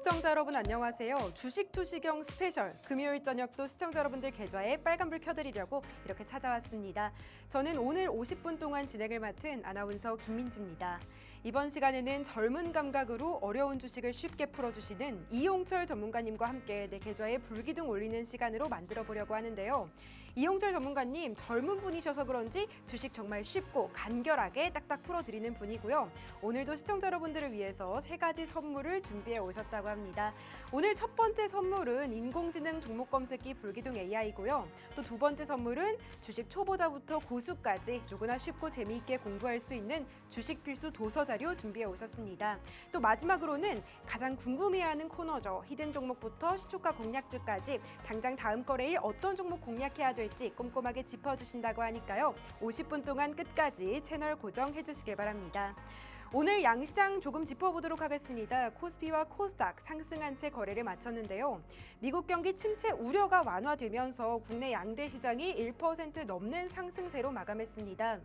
시청자 여러분 안녕하세요. 주식 투시경 스페셜 금요일 저녁도 시청자 여러분들 계좌에 빨간불 켜드리려고 이렇게 찾아왔습니다. 저는 오늘 50분 동안 진행을 맡은 아나운서 김민지입니다. 이번 시간에는 젊은 감각으로 어려운 주식을 쉽게 풀어주시는 이용철 전문가님과 함께 내 계좌에 불기둥 올리는 시간으로 만들어 보려고 하는데요. 이용철 전문가님 젊은 분이셔서 그런지 주식 정말 쉽고 간결하게 딱딱 풀어드리는 분이고요. 오늘도 시청자 여러분들을 위해서 3가지 선물을 준비해 오셨다고 합니다. 오늘 첫 번째 선물은 인공지능 종목 검색기 불기둥 AI고요. 또 두 번째 선물은 주식 초보자부터 고수까지 누구나 쉽고 재미있게 공부할 수 있는 주식 필수 도서 자료 준비해 오셨습니다. 또 마지막으로는 가장 궁금해하는 코너죠. 히든 종목부터 시초가 공략주까지 당장 다음 거래일 어떤 종목 공략해야 될지 꼼꼼하게 짚어주신다고 하니까요. 50분 동안 끝까지 채널 고정해 주시길 바랍니다. 오늘 양시장 조금 짚어보도록 하겠습니다. 코스피와 코스닥 상승한 채 거래를 마쳤는데요. 미국 경기 침체 우려가 완화되면서 국내 양대 시장이 1% 넘는 상승세로 마감했습니다.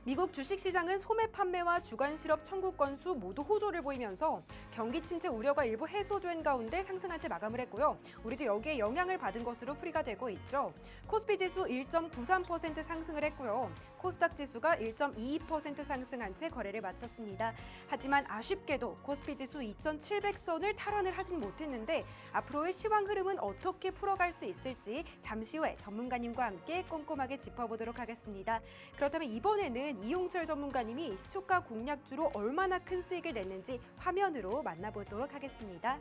미국 주식시장은 소매 판매와 주간 실업 청구 건수 모두 호조를 보이면서 경기 침체 우려가 일부 해소된 가운데 상승한 채 마감을 했고요. 우리도 여기에 영향을 받은 것으로 풀이가 되고 있죠. 코스피 지수 1.93% 상승을 했고요. 코스닥 지수가 1.22% 상승한 채 거래를 마쳤습니다. 하지만 아쉽게도 코스피 지수 2,700선을 탈환을 하진 못했는데 앞으로의 시황 흐름은 어떻게 풀어갈 수 있을지 잠시 후에 전문가님과 함께 꼼꼼하게 짚어보도록 하겠습니다. 그렇다면 이번에는 이용철 전문가님이 시초가 공략주로 얼마나 큰 수익을 냈는지 화면으로 만나보도록 하겠습니다.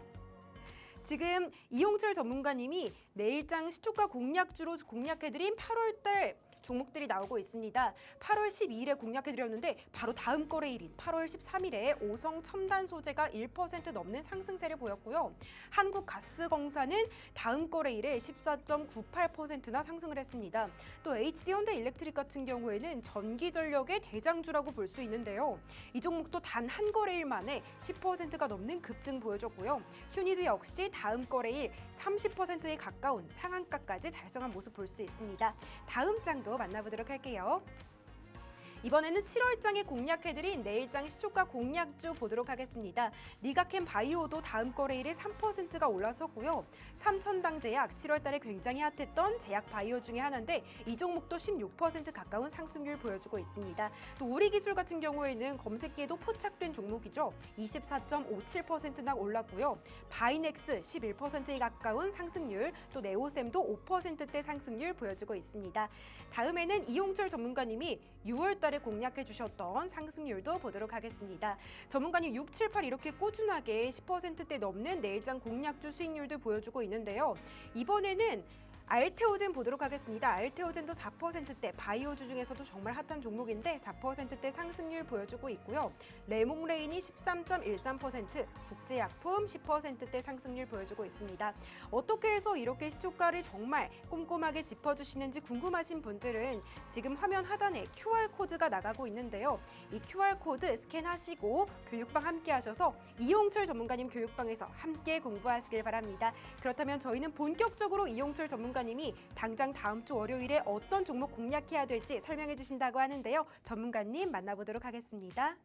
지금 이용철 전문가님이 내일장 시초가 공략주로 공략해드린 8월달 종목들이 나오고 있습니다. 8월 12일에 공략해드렸는데 바로 다음 거래일인 8월 13일에 오성 첨단 소재가 1% 넘는 상승세를 보였고요. 한국가스공사는 다음 거래일에 14.98%나 상승을 했습니다. 또 HD현대일렉트릭 같은 경우에는 전기전력의 대장주라고 볼 수 있는데요. 이 종목도 단 한 거래일 만에 10%가 넘는 급등 보여줬고요. 휴니드 역시 다음 거래일 30%에 가까운 상한가까지 달성한 모습 볼 수 있습니다. 다음 장도 만나보도록 할게요. 이번에는 7월장에 공략해드린 내일장 시초가 공략주 보도록 하겠습니다. 니가캠 바이오도 다음 거래일에 3%가 올라섰고요. 삼천당제약 7월달에 굉장히 핫했던 제약 바이오 중에 하나인데 이 종목도 16% 가까운 상승률 보여주고 있습니다. 또 우리기술 같은 경우에는 검색기에도 포착된 종목이죠. 24.57%나 올랐고요. 바이넥스 11%에 가까운 상승률, 또 네오셈도 5%대 상승률 보여주고 있습니다. 다음에는 이용철 전문가님이 6월달에 공략해 주셨던 상승률도 보도록 하겠습니다. 전문가님 6, 7, 8 이렇게 꾸준하게 10%대 넘는 내일장 공략주 수익률도 보여주고 있는데요. 이번에는 알테오젠 보도록 하겠습니다. 알테오젠도 4%대, 바이오주 중에서도 정말 핫한 종목인데 4%대 상승률 보여주고 있고요. 레몽레인이 13.13%, 국제약품 10%대 상승률 보여주고 있습니다. 어떻게 해서 이렇게 시초가를 정말 꼼꼼하게 짚어주시는지 궁금하신 분들은 지금 화면 하단에 QR코드가 나가고 있는데요. 이 QR코드 스캔하시고 교육방 함께 하셔서 이용철 전문가님 교육방에서 함께 공부하시길 바랍니다. 그렇다면 저희는 본격적으로 이용철 전문가님이 당장 다음 주 월요일에 어떤 종목 공략해야 될지 설명해 주신다고 하는데요. 전문가님 만나보도록 하겠습니다.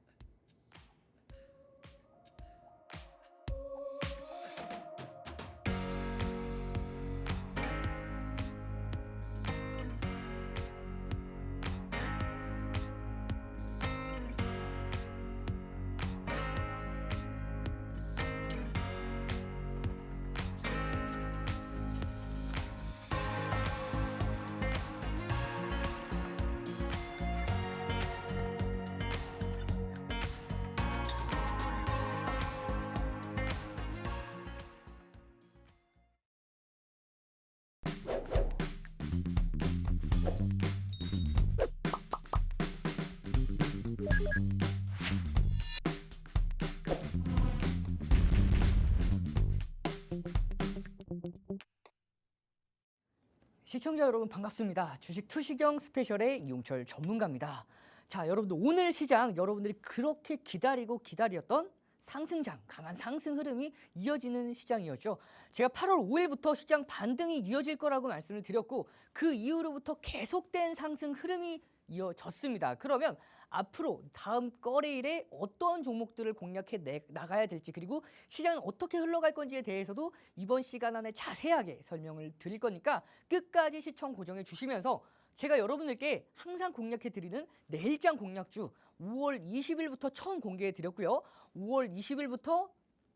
시청자 여러분 반갑습니다. 주식 투시경 스페셜의 이용철 전문가입니다. 자, 여러분들 오늘 시장 여러분들이 그렇게 기다렸던 상승장, 강한 상승 흐름이 이어지는 시장이었죠. 제가 8월 5일부터 시장 반등이 이어질 거라고 말씀을 드렸고 그 이후로부터 계속된 상승 흐름이 이어졌습니다. 그러면 앞으로 다음 거래일에 어떤 종목들을 공략해 나가야 될지 그리고 시장은 어떻게 흘러갈 건지에 대해서도 이번 시간 안에 자세하게 설명을 드릴 거니까 끝까지 시청 고정해 주시면서 제가 여러분들께 항상 공략해 드리는 내일장 공략주 5월 20일부터 처음 공개해 드렸고요. 5월 20일부터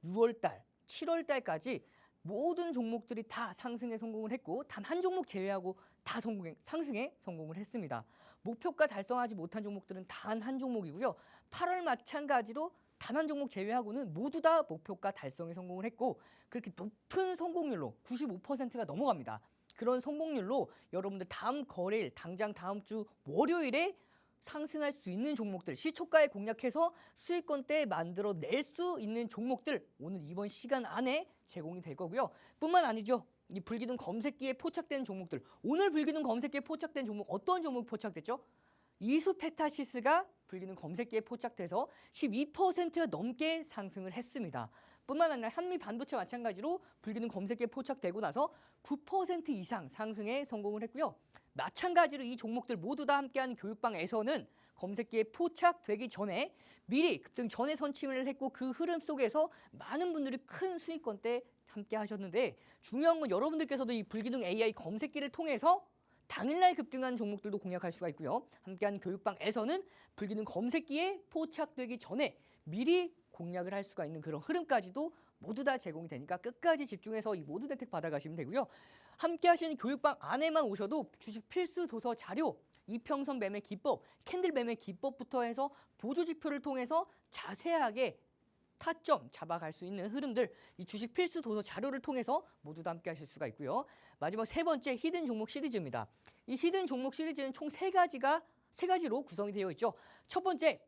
6월달, 7월달까지 모든 종목들이 다 상승에 성공을 했고 단 한 종목 제외하고 다 상승에 성공을 했습니다. 목표가 달성하지 못한 종목들은 단 한 종목이고요. 8월 마찬가지로 단 한 종목 제외하고는 모두 다 목표가 달성에 성공을 했고 그렇게 높은 성공률로 95%가 넘어갑니다. 그런 성공률로 여러분들 다음 거래일 당장 다음 주 월요일에 상승할 수 있는 종목들 시초가에 공략해서 수익권대 만들어 낼 수 있는 종목들 오늘 이번 시간 안에 제공이 될 거고요. 뿐만 아니죠. 이 불기둥 검색기에 포착된 종목들 오늘 불기둥 검색기에 포착된 종목 어떤 종목 포착됐죠? 이수페타시스가 불기둥 검색기에 포착돼서 12% 넘게 상승을 했습니다. 뿐만 아니라 한미반도체 마찬가지로 불기둥 검색기에 포착되고 나서 9% 이상 상승에 성공을 했고요. 마찬가지로 이 종목들 모두 다 함께하는 교육방에서는 검색기에 포착되기 전에 미리 급등 전에 선침을 했고 그 흐름 속에서 많은 분들이 큰 수익권대 함께 하셨는데 중요한 건 여러분들께서도 이 불기둥 AI 검색기를 통해서 당일날 급등한 종목들도 공략할 수가 있고요. 함께하는 교육방에서는 불기둥 검색기에 포착되기 전에 미리 공략을 할 수가 있는 그런 흐름까지도 모두 다 제공이 되니까 끝까지 집중해서 이 모든 혜택 받아가시면 되고요. 함께 하시는 교육방 안에만 오셔도 주식 필수 도서 자료, 이평선 매매 기법, 캔들 매매 기법부터 해서 보조지표를 통해서 자세하게 타점 잡아갈 수 있는 흐름들 이 주식 필수 도서 자료를 통해서 모두 다 함께 하실 수가 있고요. 마지막 세 번째 히든 종목 시리즈입니다. 이 히든 종목 시리즈는 총 세 가지로 구성이 되어 있죠. 첫 번째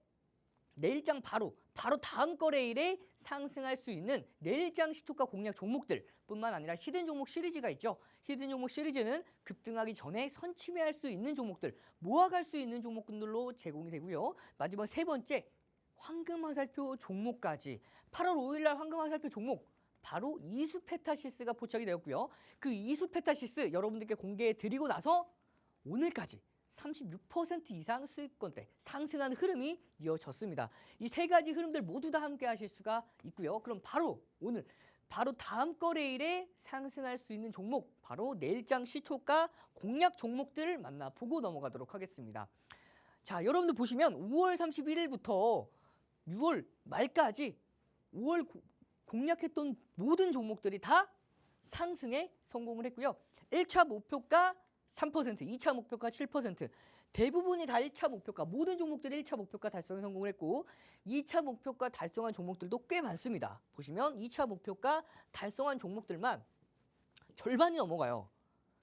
내일장 바로 다음 거래일에 상승할 수 있는 내일장 시초가 공략 종목들 뿐만 아니라 히든 종목 시리즈가 있죠. 히든 종목 시리즈는 급등하기 전에 선침해할 수 있는 종목들 모아갈 수 있는 종목들로 제공이 되고요. 마지막 세 번째 황금화살표 종목까지 8월 5일날 황금화살표 종목 바로 이수페타시스가 포착이 되었고요. 그 이수페타시스 여러분들께 공개해 드리고 나서 오늘까지 36% 이상 수익권대 상승하는 흐름이 이어졌습니다. 이 세 가지 흐름들 모두 다 함께 하실 수가 있고요. 그럼 오늘 다음 거래일에 상승할 수 있는 종목 바로 내일장 시초가 공략 종목들을 만나보고 넘어가도록 하겠습니다. 자, 여러분들 보시면 5월 31일부터 6월 말까지 5월 공략했던 모든 종목들이 다 상승에 성공을 했고요. 1차 목표가 3%, 2차 목표가 7%, 대부분이 다 1차 목표가, 모든 종목들이 1차 목표가 달성에 성공을 했고 2차 목표가 달성한 종목들도 꽤 많습니다. 보시면 2차 목표가 달성한 종목들만 절반이 넘어가요.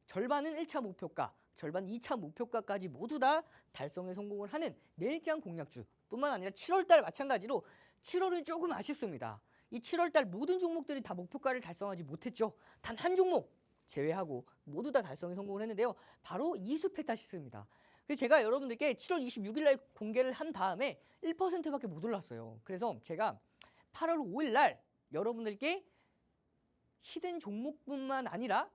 절반은 1차 목표가, 절반 2차 목표가까지 모두 다 달성에 성공을 하는 내일장 공략주 뿐만 아니라 7월달 마찬가지로 7월은 조금 아쉽습니다. 이 7월달 모든 종목들이 다 목표가를 달성하지 못했죠. 단 한 종목 제외하고 모두 다 달성에 성공을 했는데요. 바로 이수페타시스입니다. 그래서 제가 여러분들께 7월 26일 날 공개를 한 다음에 1%밖에 못 올랐어요. 그래서 제가 8월 5일 날 여러분들께 히든 종목뿐만 아니라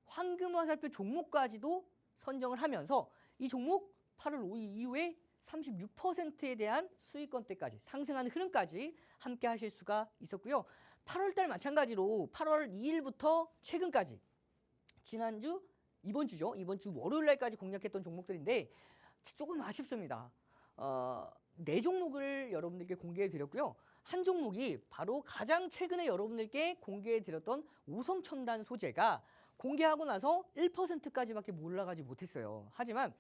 황금화살표 종목까지도 선정을 하면서 이 종목 8월 5일 이후에 36%에 대한 수익권대까지 상승하는 흐름까지 함께 하실 수가 있었고요. 8월 달 마찬가지로 8월 2일부터 최근까지 지난주 이번 주 월요일 날까지 공략했던 종목들인데 조금 아쉽습니다. 네 종목을 여러분들께 공개해 드렸고요. 한 종목이 바로 가장 최근에 여러분들께 공개해 드렸던 오성첨단 소재가 공개하고 나서 1%까지밖에 올라가지 못했어요. 하지만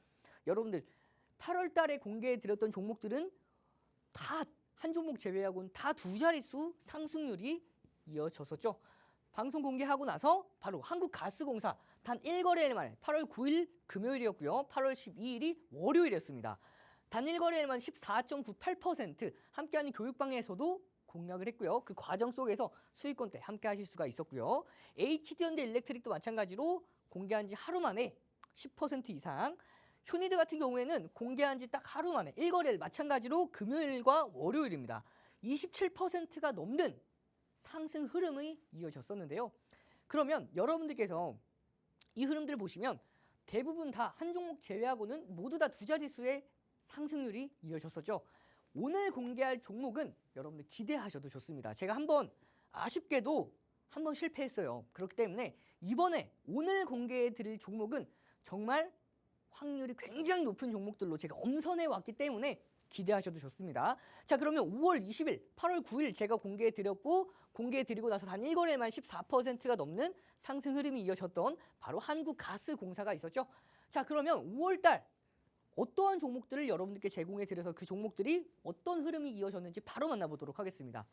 여러분들 8월 달에 공개해 드렸던 종목들은 다 한 종목 제외하고는 다 두 자릿수 상승률이 이어졌었죠. 방송 공개하고 나서 바로 한국가스공사 단 1거래일 만에 8월 9일 금요일이었고요. 8월 12일이 월요일이었습니다. 단 1거래일만 14.98% 함께하는 교육방에서도 공략을 했고요. 그 과정 속에서 수익권대 함께 하실 수가 있었고요. HD현대 일렉트릭도 마찬가지로 공개한 지 하루 만에 10% 이상 휴니드 같은 경우에는 공개한 지 딱 하루 만에 1거래일 마찬가지로 금요일과 월요일입니다. 27%가 넘는 상승 흐름이 이어졌었는데요. 그러면 여러분들께서 이 흐름들을 보시면 대부분 다 한 종목 제외하고는 모두 다 두 자릿수의 상승률이 이어졌었죠. 오늘 공개할 종목은 여러분들 기대하셔도 좋습니다. 제가 한번 아쉽게도 한번 실패했어요. 그렇기 때문에 이번에 오늘 공개해 드릴 종목은 정말 확률이 굉장히 높은 종목들로 제가 엄선해 왔기 때문에 기대하셔도 좋습니다. 자, 그러면 5월 20일, 8월 9일 제가 공개해 드렸고 공개해 드리고 나서 단 1거래일만 14%가 넘는 상승 흐름이 이어졌던 바로 한국가스공사가 있었죠. 자, 그러면 5월 달 어떠한 종목들을 여러분들께 제공해 드려서 그 종목들이 어떤 흐름이 이어졌는지 바로 만나보도록 하겠습니다.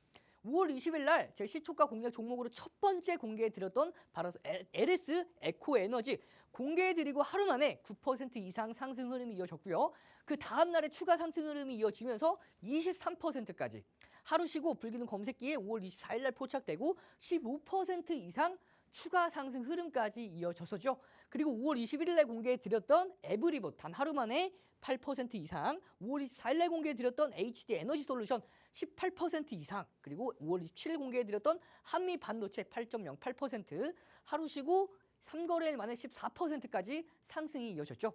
5월 20일 날 제 시초가 공략 종목으로 첫 번째 공개해 드렸던 바로 LS 에코에너지 공개해 드리고 하루 만에 9% 이상 상승 흐름이 이어졌고요. 그 다음 날에 추가 상승 흐름이 이어지면서 23%까지 하루 쉬고 불기둥 검색기에 5월 24일 날 포착되고 15% 이상 추가 상승 흐름까지 이어졌었죠. 그리고 5월 21일 날 공개해 드렸던 에브리봇 단 하루 만에 8% 이상, 5월 24일 날 공개해 드렸던 HD 에너지 솔루션 18% 이상, 그리고 5월 27일 공개해 드렸던 한미 반도체 8.08% 하루 쉬고 3거래일 만에 14%까지 상승이 이어졌죠.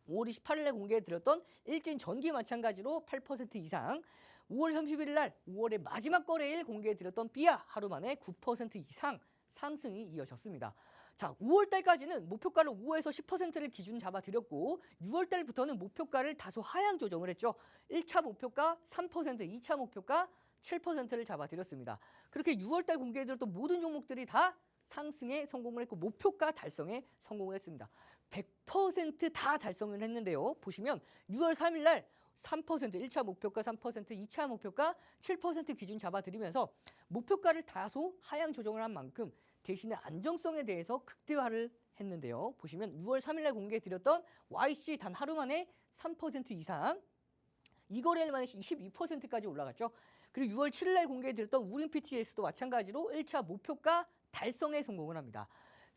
5월 28일 날 공개해 드렸던 일진 전기 마찬가지로 8% 이상, 5월 30일 날 5월의 마지막 거래일 공개해 드렸던 삐아 하루 만에 9% 이상 상승이 이어졌습니다. 자, 5월 달까지는 목표가를 5에서 10%를 기준 잡아드렸고 6월 달부터는 목표가를 다소 하향 조정을 했죠. 1차 목표가 3%, 2차 목표가 7%를 잡아드렸습니다. 그렇게 6월 달 공개해드렸던 모든 종목들이 다 상승에 성공을 했고 목표가 달성에 성공을 했습니다. 100% 다 달성을 했는데요. 보시면 6월 3일 날 3%, 1차 목표가 3%, 2차 목표가 7% 기준 잡아드리면서 목표가를 다소 하향 조정을 한 만큼 대신에 안정성에 대해서 극대화를 했는데요. 보시면 6월 3일 날 공개해드렸던 YC 단 하루 만에 3% 이상, 2거래일 만에 22%까지 올라갔죠. 그리고 6월 7일 날 공개해드렸던 우린 PTS도 마찬가지로 1차 목표가 달성에 성공을 합니다.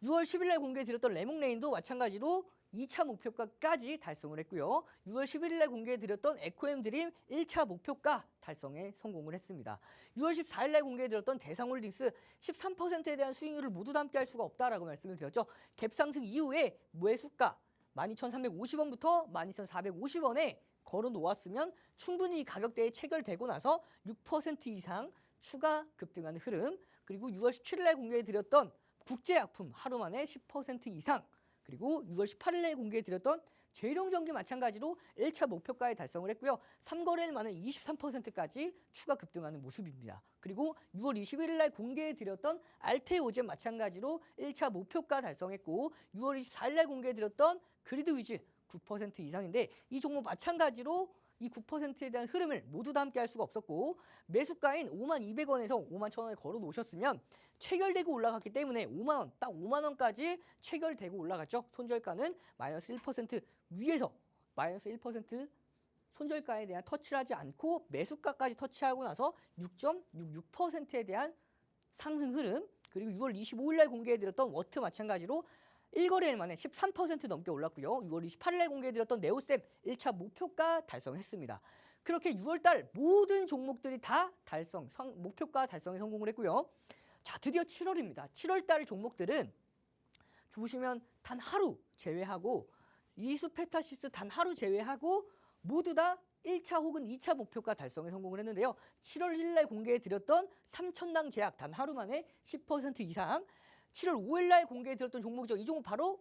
6월 10일 날 공개해드렸던 레몽레인도 마찬가지로 2차 목표가까지 달성을 했고요. 6월 11일 날 공개해드렸던 에코엠 드림 1차 목표가 달성에 성공을 했습니다. 6월 14일 날 공개해드렸던 대상홀딩스 13%에 대한 수익률을 모두 다 함께 할 수가 없다라고 말씀을 드렸죠. 갭 상승 이후에 매수가 12,350원부터 12,450원에 걸어 놓았으면 충분히 이 가격대에 체결되고 나서 6% 이상 추가 급등하는 흐름, 그리고 6월 17일 날 공개해드렸던 국제약품 하루 만에 10% 이상, 그리고 6월 18일 날 공개해드렸던 재룡전기 마찬가지로 1차 목표가에 달성을 했고요. 3거래일 만에 23%까지 추가 급등하는 모습입니다. 그리고 6월 21일 날 공개해드렸던 알테오젠 마찬가지로 1차 목표가 달성했고 6월 24일 날 공개해드렸던 그리드위즈 9% 이상인데 이 종목 마찬가지로 이 9%에 대한 흐름을 모두 다 함께 할 수가 없었고 매수가인 52,200원에서 51,000원에 걸어 놓으셨으면 체결되고 올라갔기 때문에 5만원, 딱 5만원까지 체결되고 올라갔죠. 손절가는 마이너스 1% 위에서 마이너스 1% 손절가에 대한 터치를 하지 않고 매수가까지 터치하고 나서 6.66%에 대한 상승 흐름, 그리고 6월 25일 날 공개해드렸던 워트 마찬가지로 1거래일 만에 13% 넘게 올랐고요. 6월 28일 날 공개해드렸던 네오셈 1차 목표가 달성했습니다. 그렇게 6월달 모든 종목들이 다 목표가 달성에 성공을 했고요. 자, 드디어 7월입니다. 7월달 종목들은 보시면 단 하루 제외하고 이수페타시스 단 하루 제외하고 모두 다 1차 혹은 2차 목표가 달성에 성공을 했는데요. 7월 1일 날 공개해드렸던 삼천당 제약 단 하루 만에 10% 이상, 7월 5일 날 공개해드렸던 종목이죠. 이 종목 바로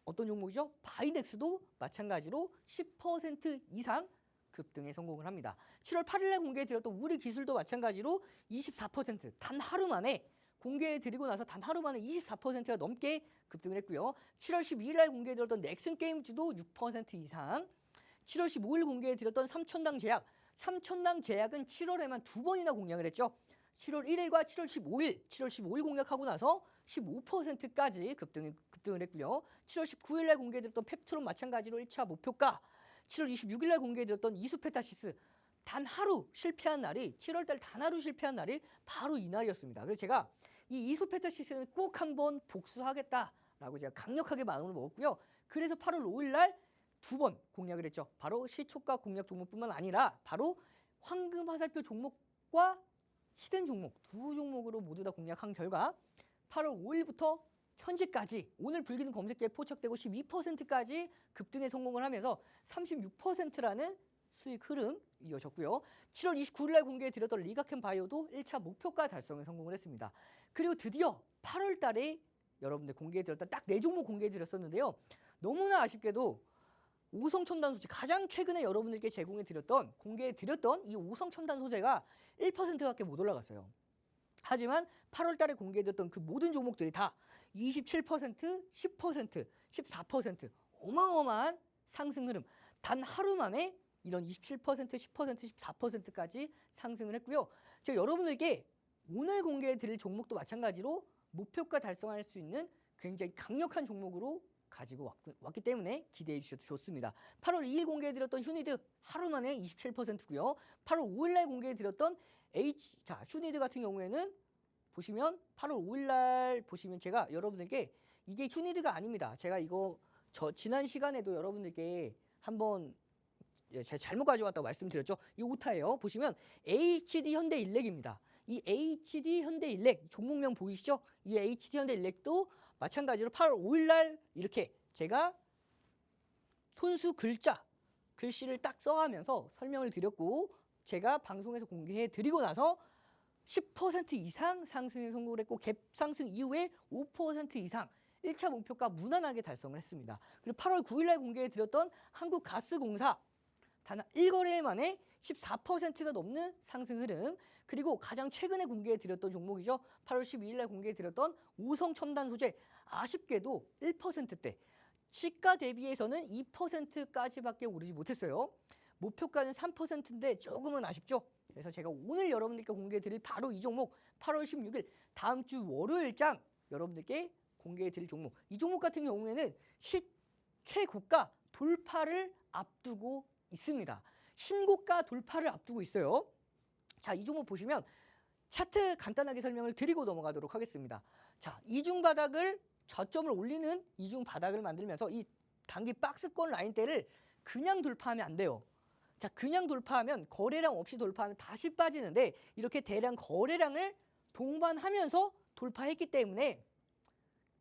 어떤 종목이죠? 바이넥스도 마찬가지로 10% 이상 급등에 성공을 합니다. 7월 8일 날 공개해드렸던 우리기술도 마찬가지로 24%단 하루 만에 공개해드리고 나서 단 하루 만에 24%가 넘게 급등을 했고요. 7월 12일 날 공개해드렸던 넥슨게임즈도 6% 이상, 7월 15일 공개해드렸던 삼천당 제약, 삼천당 제약은 7월에만 2번이나 공략을 했죠. 7월 1일과 7월 15일, 7월 15일 공략하고 나서 15%까지 급등을 했고요. 7월 19일 날 공개해드렸던 펩트론 마찬가지로 1차 목표가, 7월 26일 날 공개해드렸던 이수페타시스 단 하루 실패한 날이 7월 달 단 하루 실패한 날이 바로 이 날이었습니다. 그래서 제가 이 이수페타시스는 꼭 한번 복수하겠다라고 제가 강력하게 마음을 먹었고요. 그래서 8월 5일 날 2번 공략을 했죠. 바로 시초가 공략 종목뿐만 아니라 바로 황금 화살표 종목과 히든 종목 두 종목으로 모두 다 공략한 결과 8월 5일부터 현재까지 오늘 불기능 검색대에 포착되고 12%까지 급등에 성공을 하면서 36%라는 수익 흐름 이어졌고요. 7월 29일 날 공개해 드렸던 리가켄 바이오도 1차 목표가 달성에 성공을 했습니다. 그리고 드디어 8월 달에 여러분들 공개해 드렸던 딱 4종목 공개해 드렸었는데요. 너무나 아쉽게도 오성첨단 소재, 가장 최근에 여러분들께 제공해 드렸던 공개해 드렸던 이 오성첨단 소재가 1%밖에 못 올라갔어요. 하지만 8월 달에 공개해드렸던 그 모든 종목들이 다 27%, 10%, 14% 어마어마한 상승 흐름. 단 하루 만에 이런 27%, 10%, 14%까지 상승을 했고요. 제가 여러분들께 오늘 공개해드릴 종목도 마찬가지로 목표가 달성할 수 있는 굉장히 강력한 종목으로 가지고 왔기 때문에 기대해 주셔도 좋습니다. 8월 2일 공개해드렸던 휴니드 하루 만에 27%고요. 8월 5일 날 공개해드렸던 휴니드 같은 경우에는 보시면 8월 5일 날 보시면 제가 여러분들께 이게 휴니드가 아닙니다. 제가 이거 지난 시간에도 여러분들께 한번 제가 잘못 가져왔다고 말씀드렸죠. 이 오타예요. 보시면 HD 현대일렉입니다. 이 HD 현대일렉 종목명 보이시죠? 이 HD 현대일렉도 마찬가지로 8월 5일 날 이렇게 제가 손수 글씨를 딱 써가면서 설명을 드렸고 제가 방송에서 공개해 드리고 나서 10% 이상 상승에 성공을 했고 갭 상승 이후에 5% 이상 1차 목표가 무난하게 달성을 했습니다. 그리고 8월 9일 날 공개해 드렸던 한국가스공사 단 1거래 만에 14%가 넘는 상승 흐름. 그리고 가장 최근에 공개해 드렸던 종목이죠. 8월 12일 날 공개해 드렸던 오성첨단 소재 아쉽게도 1%대 시가 대비해서는 2%까지밖에 오르지 못했어요. 목표가는 3%인데 조금은 아쉽죠. 그래서 제가 오늘 여러분들께 공개해 드릴 바로 이 종목 8월 16일 다음 주 월요일장 여러분들께 공개해 드릴 종목. 이 종목 같은 경우에는 최고가 돌파를 앞두고 있습니다. 신고가 돌파를 앞두고 있어요. 자, 이 종목 보시면 차트 간단하게 설명을 드리고 넘어가도록 하겠습니다. 자, 이중 바닥을 저점을 올리는 이중 바닥을 만들면서 이 단기 박스권 라인대를 그냥 돌파하면 안 돼요. 자, 그냥 돌파하면 거래량 없이 돌파하면 다시 빠지는데 이렇게 대량 거래량을 동반하면서 돌파했기 때문에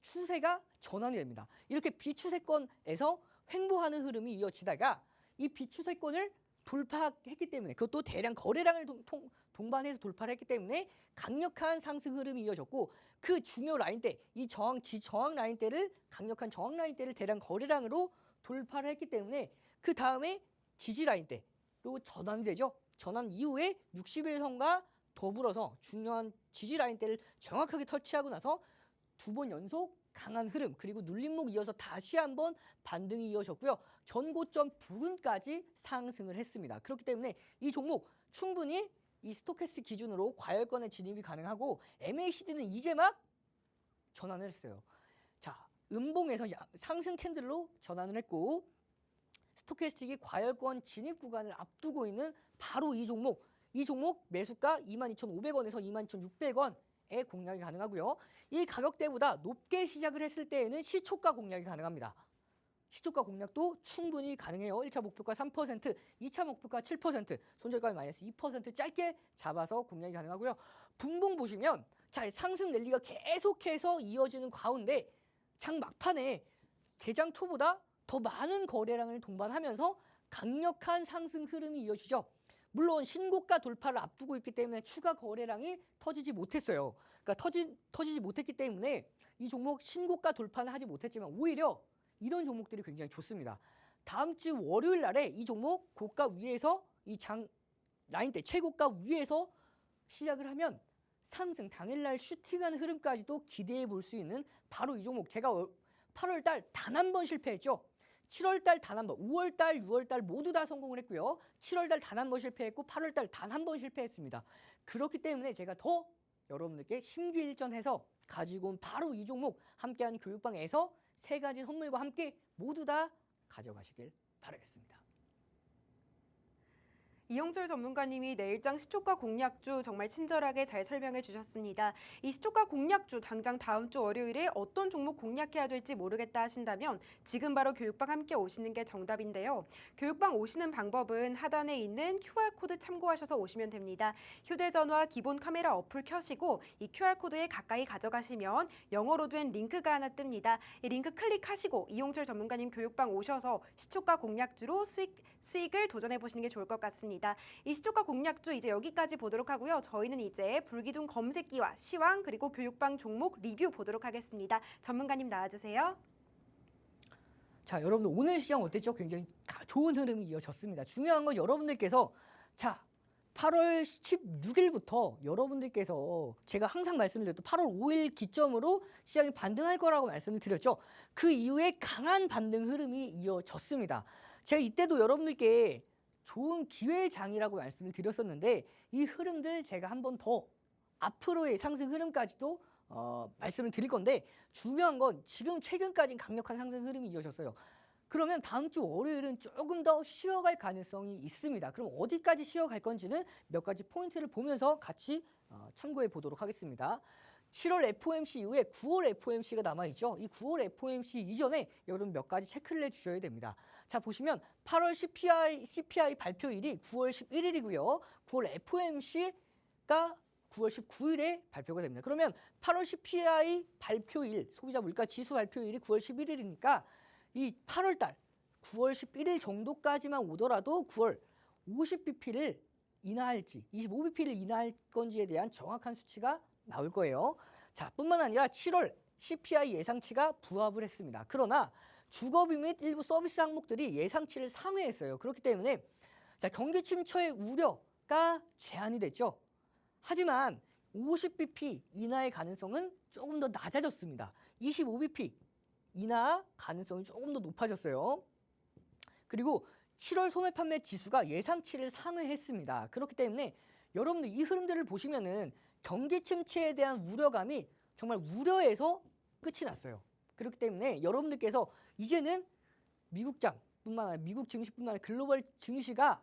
추세가 전환이 됩니다. 이렇게 비추세권에서 횡보하는 흐름이 이어지다가 이 비추세권을 돌파했기 때문에 그것도 대량 거래량을 동반해서 돌파를 했기 때문에 강력한 상승 흐름이 이어졌고 그 중요 라인대, 이 저항 라인대를 강력한 저항 라인대를 대량 거래량으로 돌파를 했기 때문에 그 다음에 지지 라인대로 전환이 되죠. 전환 이후에 60일선과 더불어서 중요한 지지 라인대를 정확하게 터치하고 나서 2번 연속 강한 흐름 그리고 눌림목 이어서 다시 한번 반등이 이어졌고요. 전고점 부근까지 상승을 했습니다. 그렇기 때문에 이 종목 충분히 이 스토캐스틱 기준으로 과열권에 진입이 가능하고 MACD는 이제 막 전환을 했어요. 자, 음봉에서 상승 캔들로 전환을 했고 스토캐스틱이 과열권 진입 구간을 앞두고 있는 바로 이 종목. 이 종목 매수가 22,500원에서 22,600원 의 공략이 가능하고요. 이 가격대보다 높게 시작을 했을 때에는 시초가 공략이 가능합니다. 시초가 공략도 충분히 가능해요. 1차 목표가 3%, 2차 목표가 7%, 손절가는 마이너스 2% 짧게 잡아서 공략이 가능하고요. 분봉 보시면 자, 상승 랠리가 계속해서 이어지는 가운데 장 막판에 개장 초보다 더 많은 거래량을 동반하면서 강력한 상승 흐름이 이어지죠. 물론 신고가 돌파를 앞두고 있기 때문에 추가 거래량이 터지지 못했어요. 그러니까 터지지 못했기 때문에 이 종목 신고가 돌파는 하지 못했지만 오히려 이런 종목들이 굉장히 좋습니다. 다음 주 월요일 날에 이 종목 고가 위에서 이 장 라인대 최고가 위에서 시작을 하면 상승 당일날 슈팅하는 흐름까지도 기대해 볼 수 있는 바로 이 종목. 제가 8월 달 단 한 번 실패했죠. 7월 달 단 한 번, 5월 달, 6월 달 모두 다 성공을 했고요. 7월 달 단 한 번 실패했고 8월 달 단 한 번 실패했습니다. 그렇기 때문에 제가 더 여러분들께 심기일전해서 가지고 온 바로 이 종목 함께한 교육방에서 3가지 선물과 함께 모두 다 가져가시길 바라겠습니다. 이용철 전문가님이 내일장 시초가 공략주 정말 친절하게 잘 설명해 주셨습니다. 이 시초가 공략주 당장 다음 주 월요일에 어떤 종목 공략해야 될지 모르겠다 하신다면 지금 바로 교육방 함께 오시는 게 정답인데요. 교육방 오시는 방법은 하단에 있는 QR코드 참고하셔서 오시면 됩니다. 휴대전화 기본 카메라 어플 켜시고 이 QR코드에 가까이 가져가시면 영어로 된 링크가 하나 뜹니다. 이 링크 클릭하시고 이용철 전문가님 교육방 오셔서 시초가 공략주로 수익을 도전해 보시는 게 좋을 것 같습니다. 이 시초가 공략주 이제 여기까지 보도록 하고요. 저희는 이제 불기둥 검색기와 시황 그리고 교육방 종목 리뷰 보도록 하겠습니다. 전문가님 나와주세요. 자, 여러분들 오늘 시장 어땠죠? 굉장히 좋은 흐름이 이어졌습니다. 중요한 건 여러분들께서 8월 16일부터 여러분들께서 제가 항상 말씀드렸던 8월 5일 기점으로 시장이 반등할 거라고 말씀을 드렸죠. 그 이후에 강한 반등 흐름이 이어졌습니다. 제가 이때도 여러분들께 좋은 기회장이라고 말씀을 드렸었는데 이 흐름들 제가 한 번 더 앞으로의 상승 흐름까지도 말씀을 드릴 건데 중요한 건 지금 최근까지 강력한 상승 흐름이 이어졌어요. 그러면 다음 주 월요일은 조금 더 쉬어갈 가능성이 있습니다. 그럼 어디까지 쉬어갈 건지는 몇 가지 포인트를 보면서 같이 참고해 보도록 하겠습니다. 7월 FOMC 이후에 9월 FOMC가 남아있죠. 이 9월 FOMC 이전에 여러분 몇 가지 체크를 해주셔야 됩니다. 자, 보시면 8월 CPI 발표일이 9월 11일이고요. 9월 FOMC가 9월 19일에 발표가 됩니다. 그러면 8월 CPI 발표일, 소비자 물가 지수 발표일이 9월 11일이니까 이 8월 달 9월 11일 정도까지만 오더라도 9월 50bp를 인하할지 25bp를 인하할 건지에 대한 정확한 수치가 나올 거예요. 자, 뿐만 아니라 7월 CPI 예상치가 부합을 했습니다. 그러나 주거비 및 일부 서비스 항목들이 예상치를 상회했어요. 그렇기 때문에 경기 침체의 우려가 제한이 됐죠. 하지만 50bp 인하의 가능성은 조금 더 낮아졌습니다. 25bp 인하 가능성이 조금 더 높아졌어요. 그리고 7월 소매 판매 지수가 예상치를 상회했습니다. 그렇기 때문에 여러분들 이 흐름들을 보시면은 경기 침체에 대한 우려감이 정말 우려에서 끝이 났어요. 그렇기 때문에 여러분들께서 이제는 미국장뿐만 아니라 미국 증시뿐만 아니라 글로벌 증시가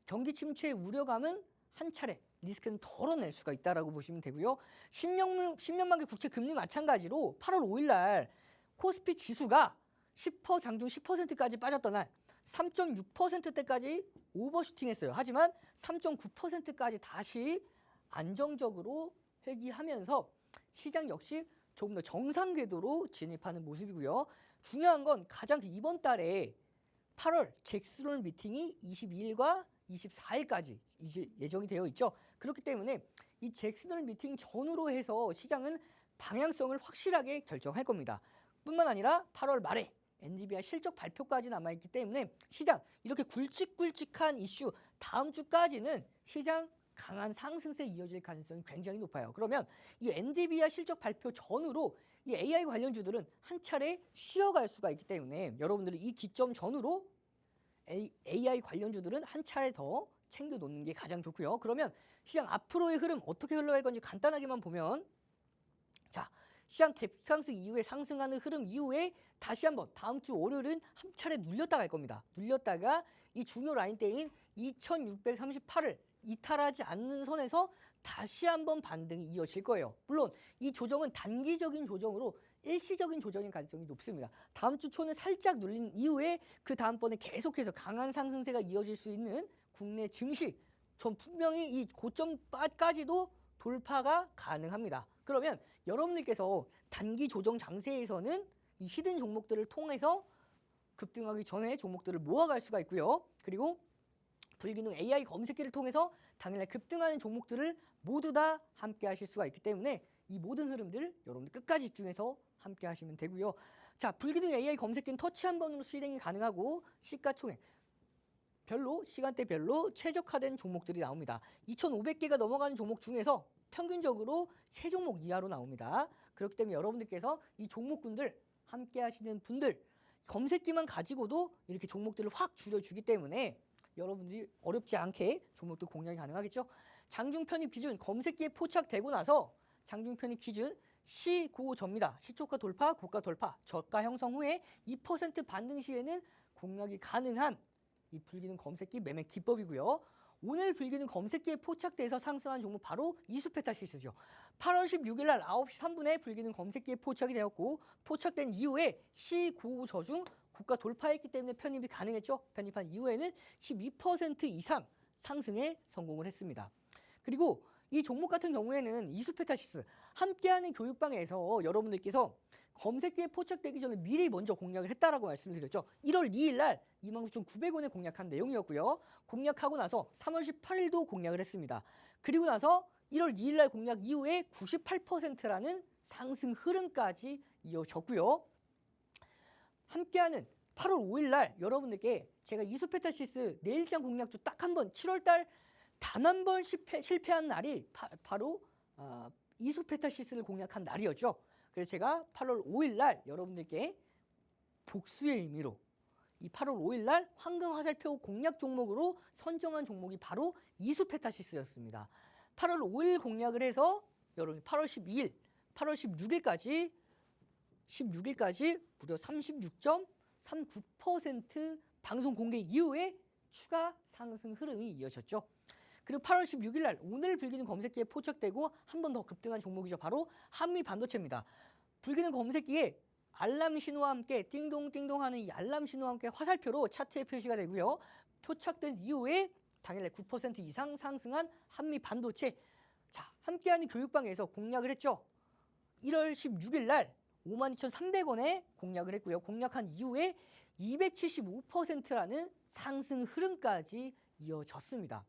경기 침체의 우려감은 한 차례 리스크는 덜어낼 수가 있다라고 보시면 되고요. 10년만기 국채 금리 마찬가지로 8월 5일 날 코스피 지수가 10% 장중 10%까지 빠졌던 날 3.6%대까지 오버슈팅했어요. 하지만 3.9%까지 다시 안정적으로 회귀하면서 시장 역시 조금 더 정상 궤도로 진입하는 모습이고요. 중요한 건 가장 이번 달에 8월 잭슨홀 미팅이 22일과 24일까지 이제 예정이 되어 있죠. 그렇기 때문에 이 잭슨홀 미팅 전후로 해서 시장은 방향성을 확실하게 결정할 겁니다. 뿐만 아니라 8월 말에 엔비디아 실적 발표까지 남아있기 때문에 시장 이렇게 굵직굵직한 이슈 다음 주까지는 시장 강한 상승세 이어질 가능성이 굉장히 높아요. 그러면 이 엔비디아 실적 발표 전후로 이 AI 관련주들은 한 차례 쉬어갈 수가 있기 때문에 여러분들이 이 기점 전후로 AI 관련주들은 한 차례 더 챙겨 놓는 게 가장 좋고요. 그러면 시장 앞으로의 흐름 어떻게 흘러갈 건지 간단하게만 보면 시장 갭상승 이후에 상승하는 흐름 이후에 다시 한번 다음 주 월요일은 한 차례 눌렸다 갈 겁니다. 눌렸다가 이 중요 라인대인 2638을 이탈하지 않는 선에서 다시 한번 반등이 이어질 거예요. 물론 이 조정은 단기적인 조정으로 일시적인 조정의 가능성이 높습니다. 다음 주 초는 살짝 눌린 이후에 그 다음번에 계속해서 강한 상승세가 이어질 수 있는 국내 증시 전 분명히 이 고점까지도 돌파가 가능합니다. 그러면 여러분들께서 단기 조정 장세에서는 이 히든 종목들을 통해서 급등하기 전에 종목들을 모아갈 수가 있고요. 그리고 불기능 AI 검색기를 통해서 당일날 급등하는 종목들을 모두 다 함께 하실 수가 있기 때문에 이 모든 흐름들 여러분들 끝까지 집중해서 함께 하시면 되고요. 자, 불기능 AI 검색기는 터치 한 번으로 실행이 가능하고 시가총액 별로 시간대별로 최적화된 종목들이 나옵니다. 2,500개가 넘어가는 종목 중에서 평균적으로 3종목 이하로 나옵니다. 그렇기 때문에 여러분들께서 이 종목군들 함께 하시는 분들 검색기만 가지고도 이렇게 종목들을 확 줄여주기 때문에 여러분들이 어렵지 않게 종목들 공략이 가능하겠죠. 장중 편입 기준 검색기에 포착되고 나서 장중 편입 기준 시고저입니다. 시초가 돌파, 고가 돌파, 저가 형성 후에 2% 반등 시에는 공략이 가능한 이 불기능 검색기 매매 기법이고요. 오늘 불기는 검색기에 포착돼서 상승한 종목 바로 이수페타시스죠. 8월 16일 날 9시 3분에 불기는 검색기에 포착이 되었고 포착된 이후에 시고저중 고가 돌파했기 때문에 편입이 가능했죠. 편입한 이후에는 12% 이상 상승에 성공을 했습니다. 그리고 이 종목 같은 경우에는 이수페타시스 함께하는 교육방에서 여러분들께서 검색기에 포착되기 전에 미리 먼저 공략을 했다라고 말씀을 드렸죠. 1월 2일 날 29,900원에 공략한 내용이었고요. 공략하고 나서 3월 18일도 공략을 했습니다. 그리고 나서 1월 2일 날 공략 이후에 98%라는 상승 흐름까지 이어졌고요. 함께하는 8월 5일 날 여러분들께 제가 이수페타시스 내일장 공략주 딱 한 번 7월 달 단 한 번 실패한 날이 바로 이수페타시스를 공략한 날이었죠. 그래서 제가 8월 5일 날 여러분들께 복수의 의미로 이 8월 5일 날 황금 화살표 공략 종목으로 선정한 종목이 바로 이수페타시스였습니다. 8월 5일 공략을 해서 여러분 8월 12일, 8월 16일까지 무려 36.39% 방송 공개 이후에 추가 상승 흐름이 이어졌죠. 그리고 8월 16일 날 오늘 불기능 검색기에 포착되고 한 번 더 급등한 종목이죠. 바로 한미 반도체입니다. 불기능 검색기에 알람 신호와 함께 띵동띵동 하는 이 알람 신호와 함께 화살표로 차트에 표시가 되고요. 포착된 이후에 당일날 9% 이상 상승한 한미 반도체. 자, 함께하는 교육방에서 공략을 했죠. 1월 16일 날 52,300원에 공략을 했고요. 공략한 이후에 275%라는 상승 흐름까지 이어졌습니다.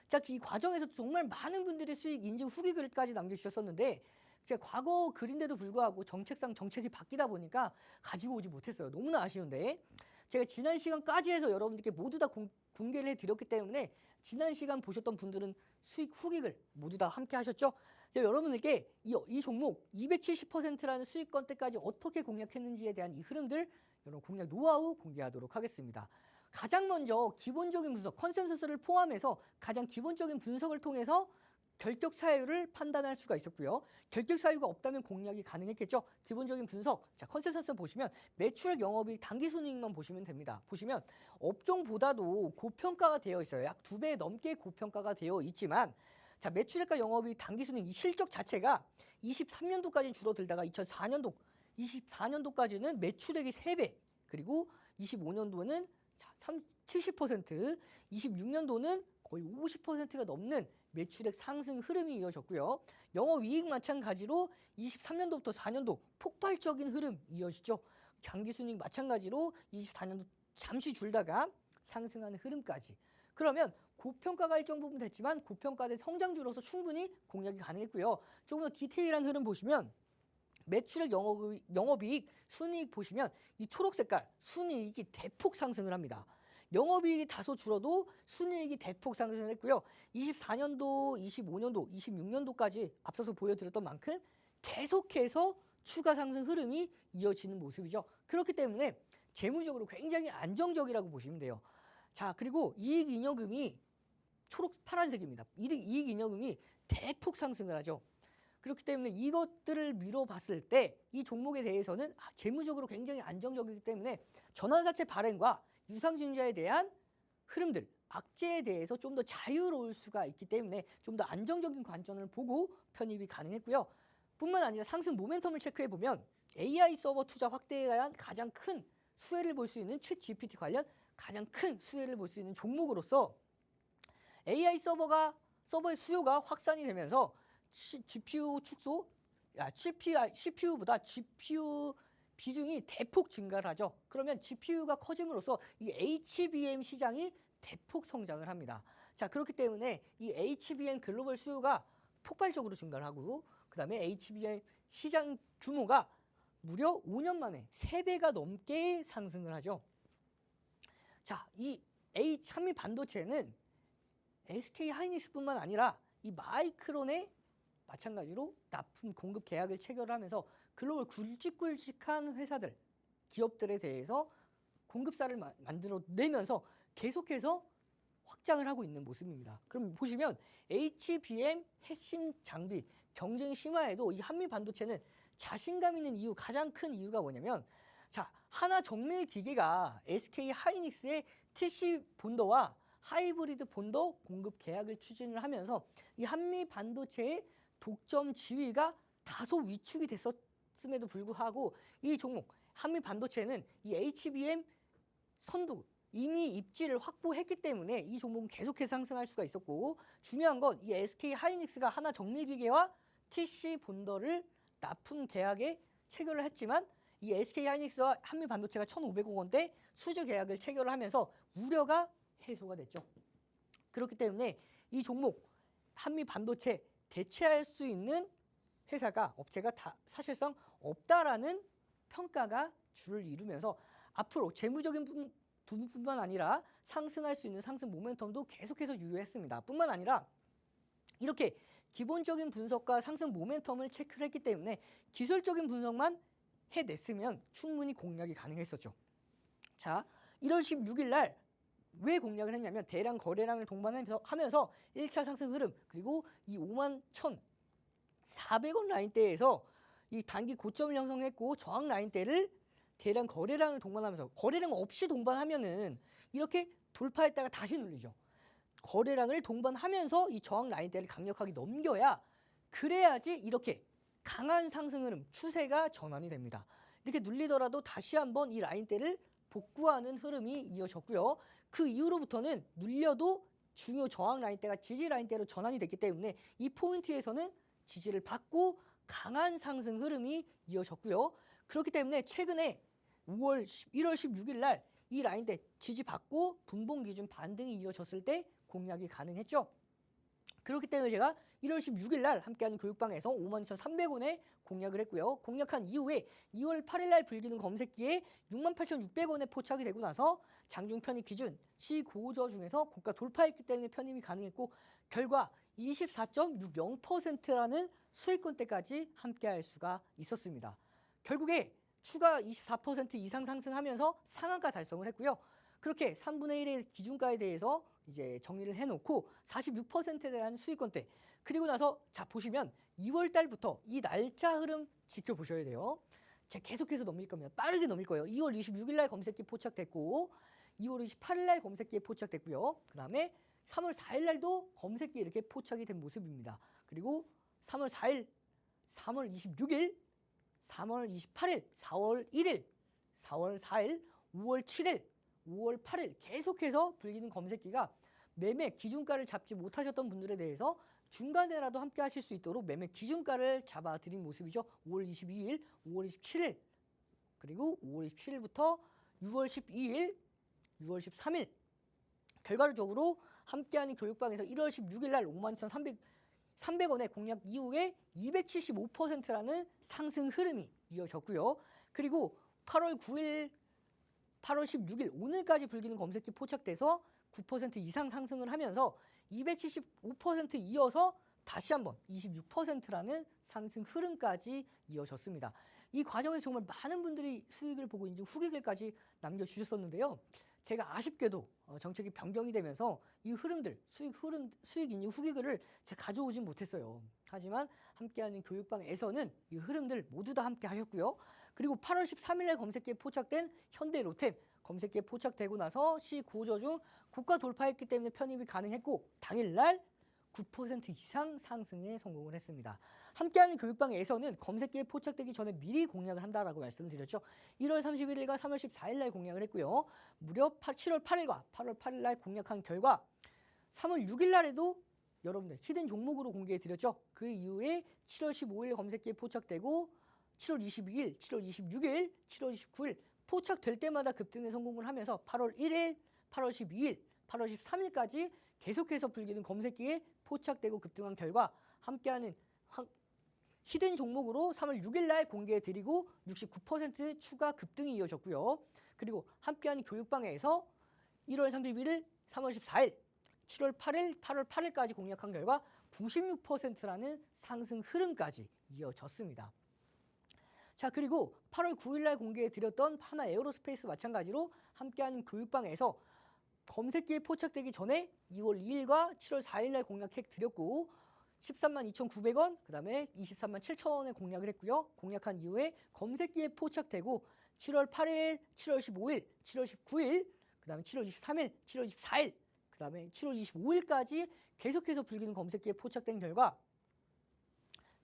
자, 이 과정에서 정말 많은 분들이 수익 인증 후기 글까지 남겨주셨었는데 제가 과거 글인데도 불구하고 정책상 정책이 바뀌다 보니까 가지고 오지 못했어요. 너무나 아쉬운데 제가 지난 시간까지 해서 여러분들께 모두 다 공개를 해드렸기 때문에 지난 시간 보셨던 분들은 수익 후기글 모두 다 함께 하셨죠? 여러분들께 이 종목 270%라는 수익권 때까지 어떻게 공략했는지에 대한 이 흐름들 여러분 공략 노하우 공개하도록 하겠습니다. 가장 먼저 기본적인 분석, 컨센서스를 포함해서 가장 기본적인 분석을 통해서 결격 사유를 판단할 수가 있었고요. 결격 사유가 없다면 공략이 가능했겠죠. 기본적인 분석, 자 컨센서스 보시면 매출액 영업이익 당기순이익만 보시면 됩니다. 보시면 업종보다도 고평가가 되어 있어요. 약 2배 넘게 고평가가 되어 있지만 자 매출액과 영업이익 당기순이익 이 실적 자체가 23년도까지 줄어들다가 24년도까지는 매출액이 3배 그리고 25년도는 70%, 26년도는 거의 50%가 넘는 매출액 상승 흐름이 이어졌고요. 영업이익 마찬가지로 23년도부터 4년도 폭발적인 흐름 이어지죠. 장기순이익 마찬가지로 24년도 잠시 줄다가 상승하는 흐름까지. 그러면 고평가가 일정 부분 됐지만 고평가된 성장주로서 충분히 공략이 가능했고요. 조금 더 디테일한 흐름 보시면 매출액 영업이익, 순이익 보시면 이 초록 색깔 순이익이 대폭 상승을 합니다. 영업이익이 다소 줄어도 순이익이 대폭 상승을 했고요. 24년도, 25년도, 26년도까지 앞서서 보여드렸던 만큼 계속해서 추가 상승 흐름이 이어지는 모습이죠. 그렇기 때문에 재무적으로 굉장히 안정적이라고 보시면 돼요. 자, 그리고 이익잉여금이 파란색입니다. 이익잉여금이 대폭 상승을 하죠. 그렇기 때문에 이것들을 미뤄봤을 때 이 종목에 대해서는 재무적으로 굉장히 안정적이기 때문에 전환사채 발행과 유상증자에 대한 흐름들, 악재에 대해서 좀 더 자유로울 수가 있기 때문에 좀 더 안정적인 관점을 보고 편입이 가능했고요. 뿐만 아니라 상승 모멘텀을 체크해보면 AI 서버 투자 확대에 대한 가장 큰 수혜를 볼 수 있는 챗 GPT 관련 가장 큰 수혜를 볼 수 있는 종목으로서 AI 서버의 수요가 확산이 되면서 GPU 축소, CPU보다 GPU 비중이 대폭 증가를 하죠. 그러면 GPU가 커짐으로써 이 HBM 시장이 대폭 성장을 합니다. 자, 그렇기 때문에 이 HBM 글로벌 수요가 폭발적으로 증가를 하고 그다음에 HBM 시장 규모가 무려 5년 만에 3배가 넘게 상승을 하죠. 자, 이 한미 반도체는 SK 하이닉스뿐만 아니라 이 마이크론의 마찬가지로 납품 공급 계약을 체결하면서 글로벌 굵직굵직한 회사들, 기업들에 대해서 공급사를 만들어내면서 계속해서 확장을 하고 있는 모습입니다. 그럼 보시면 HBM 핵심 장비 경쟁 심화에도 이 한미 반도체는 자신감 있는 이유, 가장 큰 이유가 뭐냐면 자, 하나 정밀 기계가 SK 하이닉스의 TC 본더와 하이브리드 본더 공급 계약을 추진을 하면서 이 한미 반도체의 독점 지위가 다소 위축이 됐었음에도 불구하고 이 종목 한미 반도체는 이 HBM 선두 이미 입지를 확보했기 때문에 이 종목은 계속해서 상승할 수가 있었고, 중요한 건 이 SK 하이닉스가 하나 정밀기계와 TC 본더를 납품 계약에 체결을 했지만 이 SK 하이닉스와 한미 반도체가 1,500억 원대 수주 계약을 체결을 하면서 우려가 해소가 됐죠. 그렇기 때문에 이 종목 한미 반도체 대체할 수 있는 업체가 다 사실상 없다라는 평가가 주를 이루면서 앞으로 재무적인 부분뿐만 아니라 상승할 수 있는 상승 모멘텀도 계속해서 유효했습니다. 뿐만 아니라 이렇게 기본적인 분석과 상승 모멘텀을 체크를 했기 때문에 기술적인 분석만 해냈으면 충분히 공략이 가능했었죠. 자, 1월 16일 날 왜 공략을 했냐면 대량 거래량을 동반하면서 1차 상승 흐름, 그리고 이 51,400원 라인대에서 이 단기 고점을 형성했고 저항 라인대를 대량 거래량을 동반하면서, 거래량 없이 동반하면은 이렇게 돌파했다가 다시 눌리죠. 거래량을 동반하면서 이 저항 라인대를 강력하게 넘겨야, 그래야지 이렇게 강한 상승 흐름, 추세가 전환이 됩니다. 이렇게 눌리더라도 다시 한번 이 라인대를 복구하는 흐름이 이어졌고요. 그 이후로부터는 눌려도 중요 저항 라인대가 지지 라인대로 전환이 됐기 때문에 이 포인트에서는 지지를 받고 강한 상승 흐름이 이어졌고요. 그렇기 때문에 최근에 1월 16일 날 이 라인대 지지받고 분봉 기준 반등이 이어졌을 때 공략이 가능했죠. 그렇기 때문에 제가 1월 16일 날 함께하는 교육방에서 52,300원에 공략을 했고요. 공략한 이후에 2월 8일 날 불기는 검색기에 68,600원에 포착이 되고 나서 장중 편입 기준 시고저 중에서 고가 돌파했기 때문에 편입이 가능했고, 결과 24.60%라는 수익권대까지 함께할 수가 있었습니다. 결국에 추가 24% 이상 상승하면서 상한가 달성을 했고요. 그렇게 3분의 1의 기준가에 대해서 이제 정리를 해놓고 46%에 대한 수익권대, 그리고 나서 자 보시면 2월 달부터 이 날짜 흐름 지켜보셔야 돼요. 제가 계속해서 넘길 겁니다. 빠르게 넘길 거예요. 2월 26일 날 검색기 포착됐고 2월 28일 날 검색기에 포착됐고요. 그 다음에 3월 4일 날도 검색기에 이렇게 포착이 된 모습입니다. 그리고 3월 4일, 3월 26일, 3월 28일, 4월 1일, 4월 4일, 5월 7일, 5월 8일 계속해서 불리는 검색기가 매매 기준가를 잡지 못하셨던 분들에 대해서 중간에라도 함께 하실 수 있도록 매매 기준가를 잡아드린 모습이죠. 5월 22일, 5월 27일, 그리고 5월 27일부터 6월 12일, 6월 13일 결과적으로 함께하는 교육방에서 1월 16일 날 51,300원의 공략 이후에 275%라는 상승 흐름이 이어졌고요. 그리고 8월 9일, 8월 16일 오늘까지 불기는 검색기 포착돼서 9% 이상 상승을 하면서 275% 이어서 다시 한번 26%라는 상승 흐름까지 이어졌습니다. 이 과정에서 정말 많은 분들이 수익을 보고 인증 후기글까지 남겨주셨었는데요. 제가 아쉽게도 정책이 변경이 되면서 이 흐름들, 수익 인증 후기글을 제가 가져오진 못했어요. 하지만 함께하는 교육방에서는 이 흐름들 모두 다 함께 하셨고요. 그리고 8월 13일에 검색기에 포착된 현대로템, 검색기에 포착되고 나서 시고저 중 고가 돌파했기 때문에 편입이 가능했고 당일날 9% 이상 상승에 성공을 했습니다. 함께하는 교육방에서는 검색기에 포착되기 전에 미리 공략을 한다라고 말씀드렸죠. 1월 31일과 3월 14일 날 공략을 했고요. 무려 7월 8일과 8월 8일 날 공략한 결과 3월 6일 날에도 여러분들 히든 종목으로 공개해 드렸죠. 그 이후에 7월 15일 검색기에 포착되고 7월 22일, 7월 26일, 7월 29일 포착될 때마다 급등에 성공을 하면서 8월 1일, 8월 12일, 8월 13일까지 계속해서 불기는 검색기에 포착되고 급등한 결과 함께하는 히든 종목으로 3월 6일 날 공개해 드리고 69% 추가 급등이 이어졌고요. 그리고 함께하는 교육방에서 1월 31일, 3월 14일, 7월 8일, 8월 8일까지 공략한 결과 96%라는 상승 흐름까지 이어졌습니다. 자, 그리고 8월 9일 날 공개해 드렸던 하나 에어로스페이스 마찬가지로 함께하는 교육방에서 검색기에 포착되기 전에 2월 2일과 7월 4일 날 공략해 드렸고 132,900원, 그 다음에 237,000원에 공략을 했고요. 공략한 이후에 검색기에 포착되고 7월 8일, 7월 15일, 7월 19일, 그 다음에 7월 23일, 7월 24일, 그 그다음에 7월 25일까지 계속해서 불기둥 검색기에 포착된 결과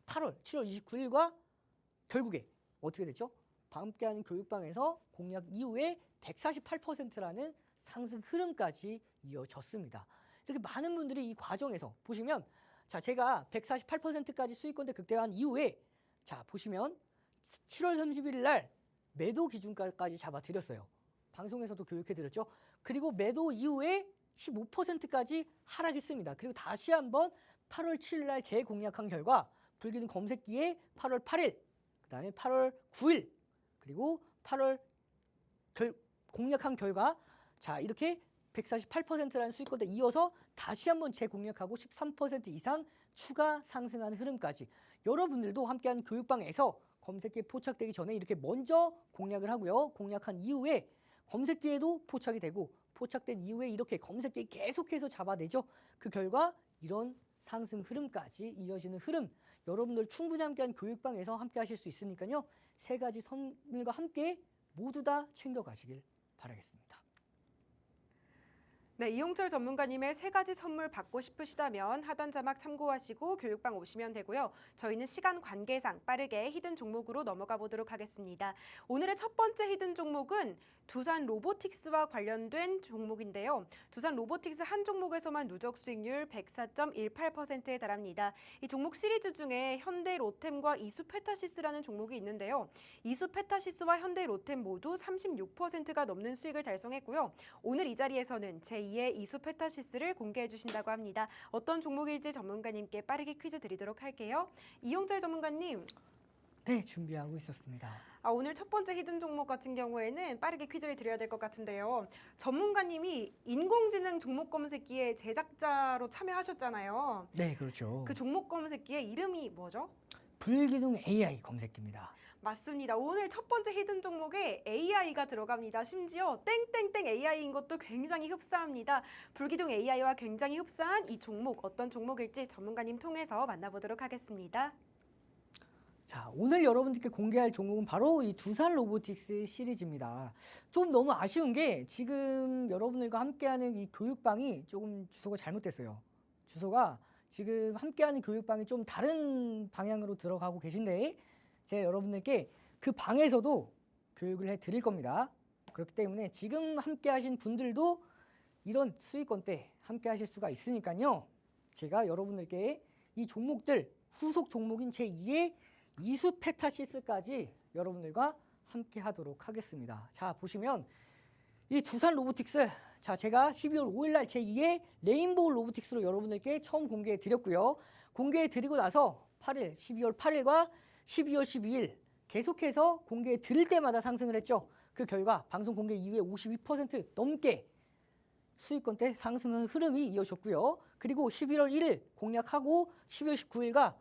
7월 29일과 결국에 어떻게 됐죠? 함께하는 교육방에서 공략 이후에 148%라는 상승 흐름까지 이어졌습니다. 이렇게 많은 분들이 이 과정에서 보시면 자, 제가 148%까지 수익권대 극대화한 이후에 자, 보시면 7월 30일 날 매도 기준가까지 잡아드렸어요. 방송에서도 교육해드렸죠. 그리고 매도 이후에 15%까지 하락했습니다. 그리고 다시 한번 8월 7일 날 재공략한 결과 불기둥 검색기에 8월 8일, 그 다음에 8월 9일, 그리고 8월 공략한 결과 자, 이렇게 148%라는 수익권대 이어서 다시 한번 재공략하고 13% 이상 추가 상승하는 흐름까지 여러분들도 함께하는 교육방에서 검색기에 포착되기 전에 이렇게 먼저 공략을 하고요. 공략한 이후에 검색기에도 포착이 되고 포착된 이후에 이렇게 검색기에 계속해서 잡아내죠. 그 결과 이런 상승 흐름까지 이어지는 흐름 여러분들 충분히 함께한 교육방에서 함께 하실 수 있으니까요. 세 가지 선물과 함께 모두 다 챙겨가시길 바라겠습니다. 네, 이용철 전문가님의 세 가지 선물 받고 싶으시다면 하단 자막 참고하시고 교육방 오시면 되고요. 저희는 시간 관계상 빠르게 히든 종목으로 넘어가 보도록 하겠습니다. 오늘의 첫 번째 히든 종목은 두산 로보틱스와 관련된 종목인데요. 두산 로보틱스 한 종목에서만 누적 수익률 104.18%에 달합니다. 이 종목 시리즈 중에 현대 로템과 이수페타시스라는 종목이 있는데요. 이수페타시스와 현대 로템 모두 36%가 넘는 수익을 달성했고요. 오늘 이 자리에서는 제2의 이수페타시스를 공개해 주신다고 합니다. 어떤 종목일지 전문가님께 빠르게 퀴즈 드리도록 할게요. 이용철 전문가님. 네, 준비하고 있었습니다. 오늘 첫 번째 히든 종목 같은 경우에는 빠르게 퀴즈를 드려야 될 것 같은데요. 전문가님이 인공지능 종목 검색기의 제작자로 참여하셨잖아요. 네, 그렇죠. 그 종목 검색기의 이름이 뭐죠? 불기둥 AI 검색기입니다. 맞습니다. 오늘 첫 번째 히든 종목에 AI가 들어갑니다. 심지어 땡땡땡 AI인 것도 굉장히 흡사합니다. 불기둥 AI와 굉장히 흡사한 이 종목 어떤 종목일지 전문가님 통해서 만나보도록 하겠습니다. 자, 오늘 여러분들께 공개할 종목은 바로 이 두산 로보틱스 시리즈입니다. 좀 너무 아쉬운 게 지금 여러분들과 함께하는 이 교육방이 조금 주소가 잘못됐어요. 주소가 지금 함께하는 교육방이 좀 다른 방향으로 들어가고 계신데 제가 여러분들께 그 방에서도 교육을 해드릴 겁니다. 그렇기 때문에 지금 함께하신 분들도 이런 수익권 때 함께하실 수가 있으니까요. 제가 여러분들께 이 종목들 후속 종목인 제2의 이수페타시스까지 여러분들과 함께 하도록 하겠습니다. 자, 보시면 이 두산 로보틱스 자, 제가 12월 5일 날 제2의 레인보우 로보틱스로 여러분들께 처음 공개해 드렸고요. 공개해 드리고 나서 8일, 12월 8일과 12월 12일 계속해서 공개해 드릴 때마다 상승을 했죠. 그 결과 방송 공개 이후에 52% 넘게 수익권대 상승한 흐름이 이어졌고요. 그리고 11월 1일 공략하고 12월 19일과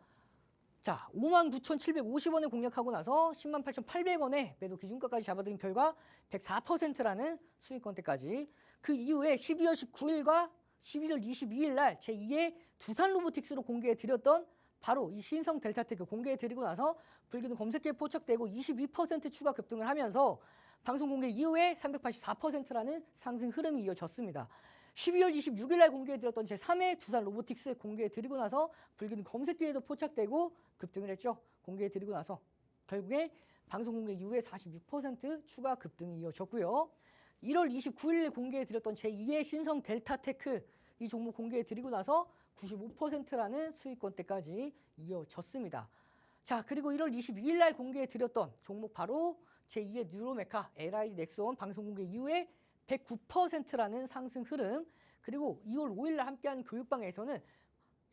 자, 59,750원에 공략하고 나서 108,800원에 매도 기준가까지 잡아들인 결과 104%라는 수익권대까지 그 이후에 12월 19일과 11월 22일 날 제2의 두산 로보틱스로 공개해 드렸던 바로 이 신성 델타테크 공개해 드리고 나서 불기둥 검색기에 포착되고 22% 추가 급등을 하면서 방송 공개 이후에 384%라는 상승 흐름이 이어졌습니다. 12월 26일 날 공개해 드렸던 제3회 두산 로보틱스 공개해 드리고 나서 불기둥 검색기에도 포착되고 급등을 했죠. 공개해 드리고 나서 결국에 방송 공개 이후에 46% 추가 급등이 이어졌고요. 1월 29일 공개해 드렸던 제2의 신성 델타테크 이 종목 공개해 드리고 나서 95%라는 수익권대까지 이어졌습니다. 자, 그리고 1월 22일 날 공개해 드렸던 종목 바로 제2의 뉴로메카 LIG 넥스원 방송 공개 이후에 109%라는 상승 흐름 그리고 2월 5일 날 함께하는 교육방에서는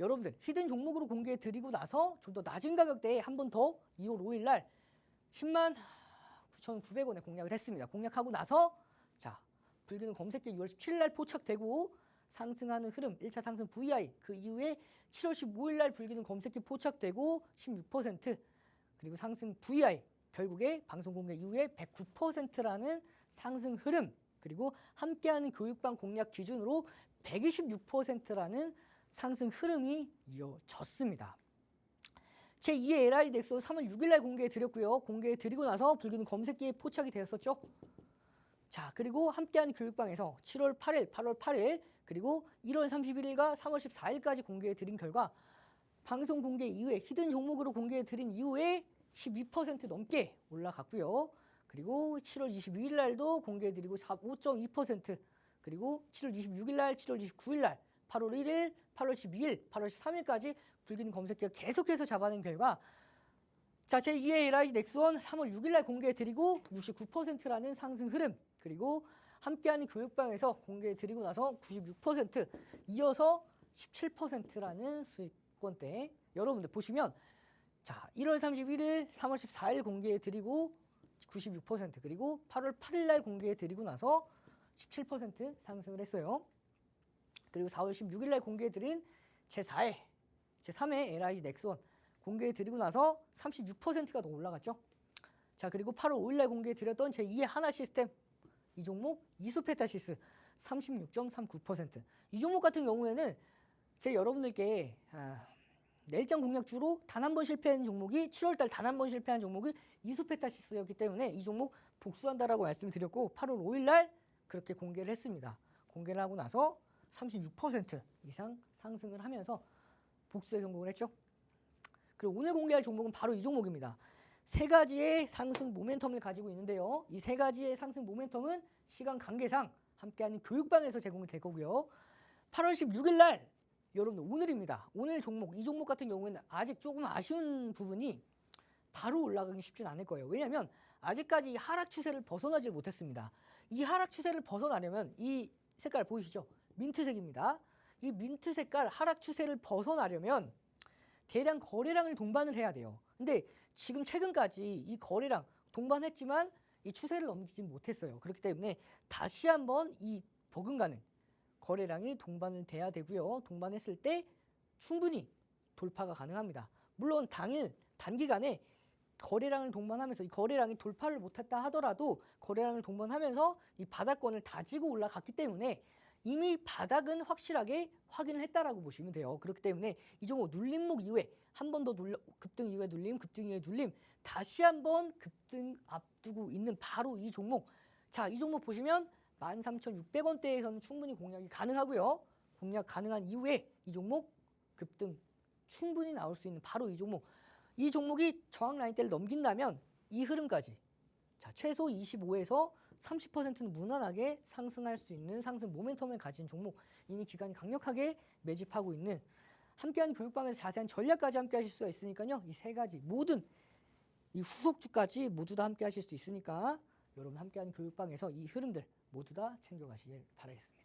여러분들 히든 종목으로 공개해 드리고 나서 좀 더 낮은 가격대에 한 번 더 2월 5일 날 10만 9,900원에 공략을 했습니다. 공략하고 나서 자, 불기둥 검색기 6월 17일 날 포착되고 상승하는 흐름 1차 상승 VI 그 이후에 7월 15일 날 불기둥 검색기 포착되고 16% 그리고 상승 VI 결국에 방송 공개 이후에 109%라는 상승 흐름 그리고 함께하는 교육방 공략 기준으로 126%라는 상승 흐름이 이어졌습니다. 제2의 LI 넥소 3월 6일 날 공개해 드렸고요. 공개해 드리고 나서 불기둥 검색기에 포착이 되었었죠. 자, 그리고 함께하는 교육방에서 7월 8일, 8월 8일 그리고 1월 31일과 3월 14일까지 공개해 드린 결과 방송 공개 이후에 히든 종목으로 공개해 드린 이후에 12% 넘게 올라갔고요. 그리고 7월 22일 날도 공개해 드리고 5.2%, 그리고 7월 26일 날, 7월 29일 날, 8월 1일, 8월 12일, 8월 13일까지 불기능 검색기가 계속해서 잡아낸 결과 자, 제2의 LIG 넥스원 3월 6일 날 공개해 드리고 69%라는 상승 흐름, 그리고 함께하는 교육방에서 공개해 드리고 나서 96%, 이어서 17%라는 수익권대. 여러분들 보시면 자, 1월 31일, 3월 14일 공개해 드리고 96%, 그리고 8월 8일 날 공개해 드리고 나서 17% 상승을 했어요. 그리고 4월 16일 날 공개해 드린 제4회, 제3회 LIG 넥스원 공개해 드리고 나서 36%가 더 올라갔죠. 자, 그리고 8월 5일 날 공개해 드렸던 제2의 하나 시스템, 이 종목 이수페타시스 36.39%. 이 종목 같은 경우에는 제 여러분들께 내일장 공략주로 단 한 번 실패한 종목이 7월 달 단 한 번 실패한 종목이 이수페타시스였기 때문에 이 종목 복수한다라고 말씀드렸고 8월 5일 날 그렇게 공개를 했습니다. 공개를 하고 나서 36% 이상 상승을 하면서 복수에 성공을 했죠. 그리고 오늘 공개할 종목은 바로 이 종목입니다. 세 가지의 상승 모멘텀을 가지고 있는데요. 이 세 가지의 상승 모멘텀은 시간 관계상 함께하는 교육방에서 제공이 될 거고요. 8월 16일 날 여러분 오늘입니다. 오늘 종목, 이 종목 같은 경우에는 아직 조금 아쉬운 부분이 바로 올라가기 쉽진 않을 거예요. 왜냐하면 아직까지 하락 추세를 벗어나지 못했습니다. 이 하락 추세를 벗어나려면 이 색깔 보이시죠? 민트색입니다. 이 민트 색깔 하락 추세를 벗어나려면 대량 거래량을 동반을 해야 돼요. 근데 지금 최근까지 이 거래량 동반했지만 이 추세를 넘기지 못했어요. 그렇기 때문에 다시 한번 이 버금가는 거래량이 동반을 돼야 되고요. 동반했을 때 충분히 돌파가 가능합니다. 물론 당일 단기간에 거래량을 동반하면서 이 거래량이 돌파를 못했다 하더라도 거래량을 동반하면서 이 바닥권을 다지고 올라갔기 때문에 이미 바닥은 확실하게 확인을 했다라고 보시면 돼요. 그렇기 때문에 이 종목 눌림목 이후에 한 번 더 급등 이후에 눌림, 급등 이후에 눌림, 다시 한번 급등 앞두고 있는 바로 이 종목. 자, 이 종목 보시면 13,600원대에서는 충분히 공략이 가능하고요. 공략 가능한 이후에 이 종목 급등 충분히 나올 수 있는 바로 이 종목. 이 종목이 저항 라인대를 넘긴다면 이 흐름까지 자, 최소 25에서 30%는 무난하게 상승할 수 있는 상승 모멘텀을 가진 종목, 이미 기관이 강력하게 매집하고 있는, 함께하는 교육방에서 자세한 전략까지 함께 하실 수가 있으니까요. 이 세 가지 모든 이 후속주까지 모두 다 함께 하실 수 있으니까 여러분 함께하는 교육방에서 이 흐름들 모두 다 챙겨가시길 바라겠습니다.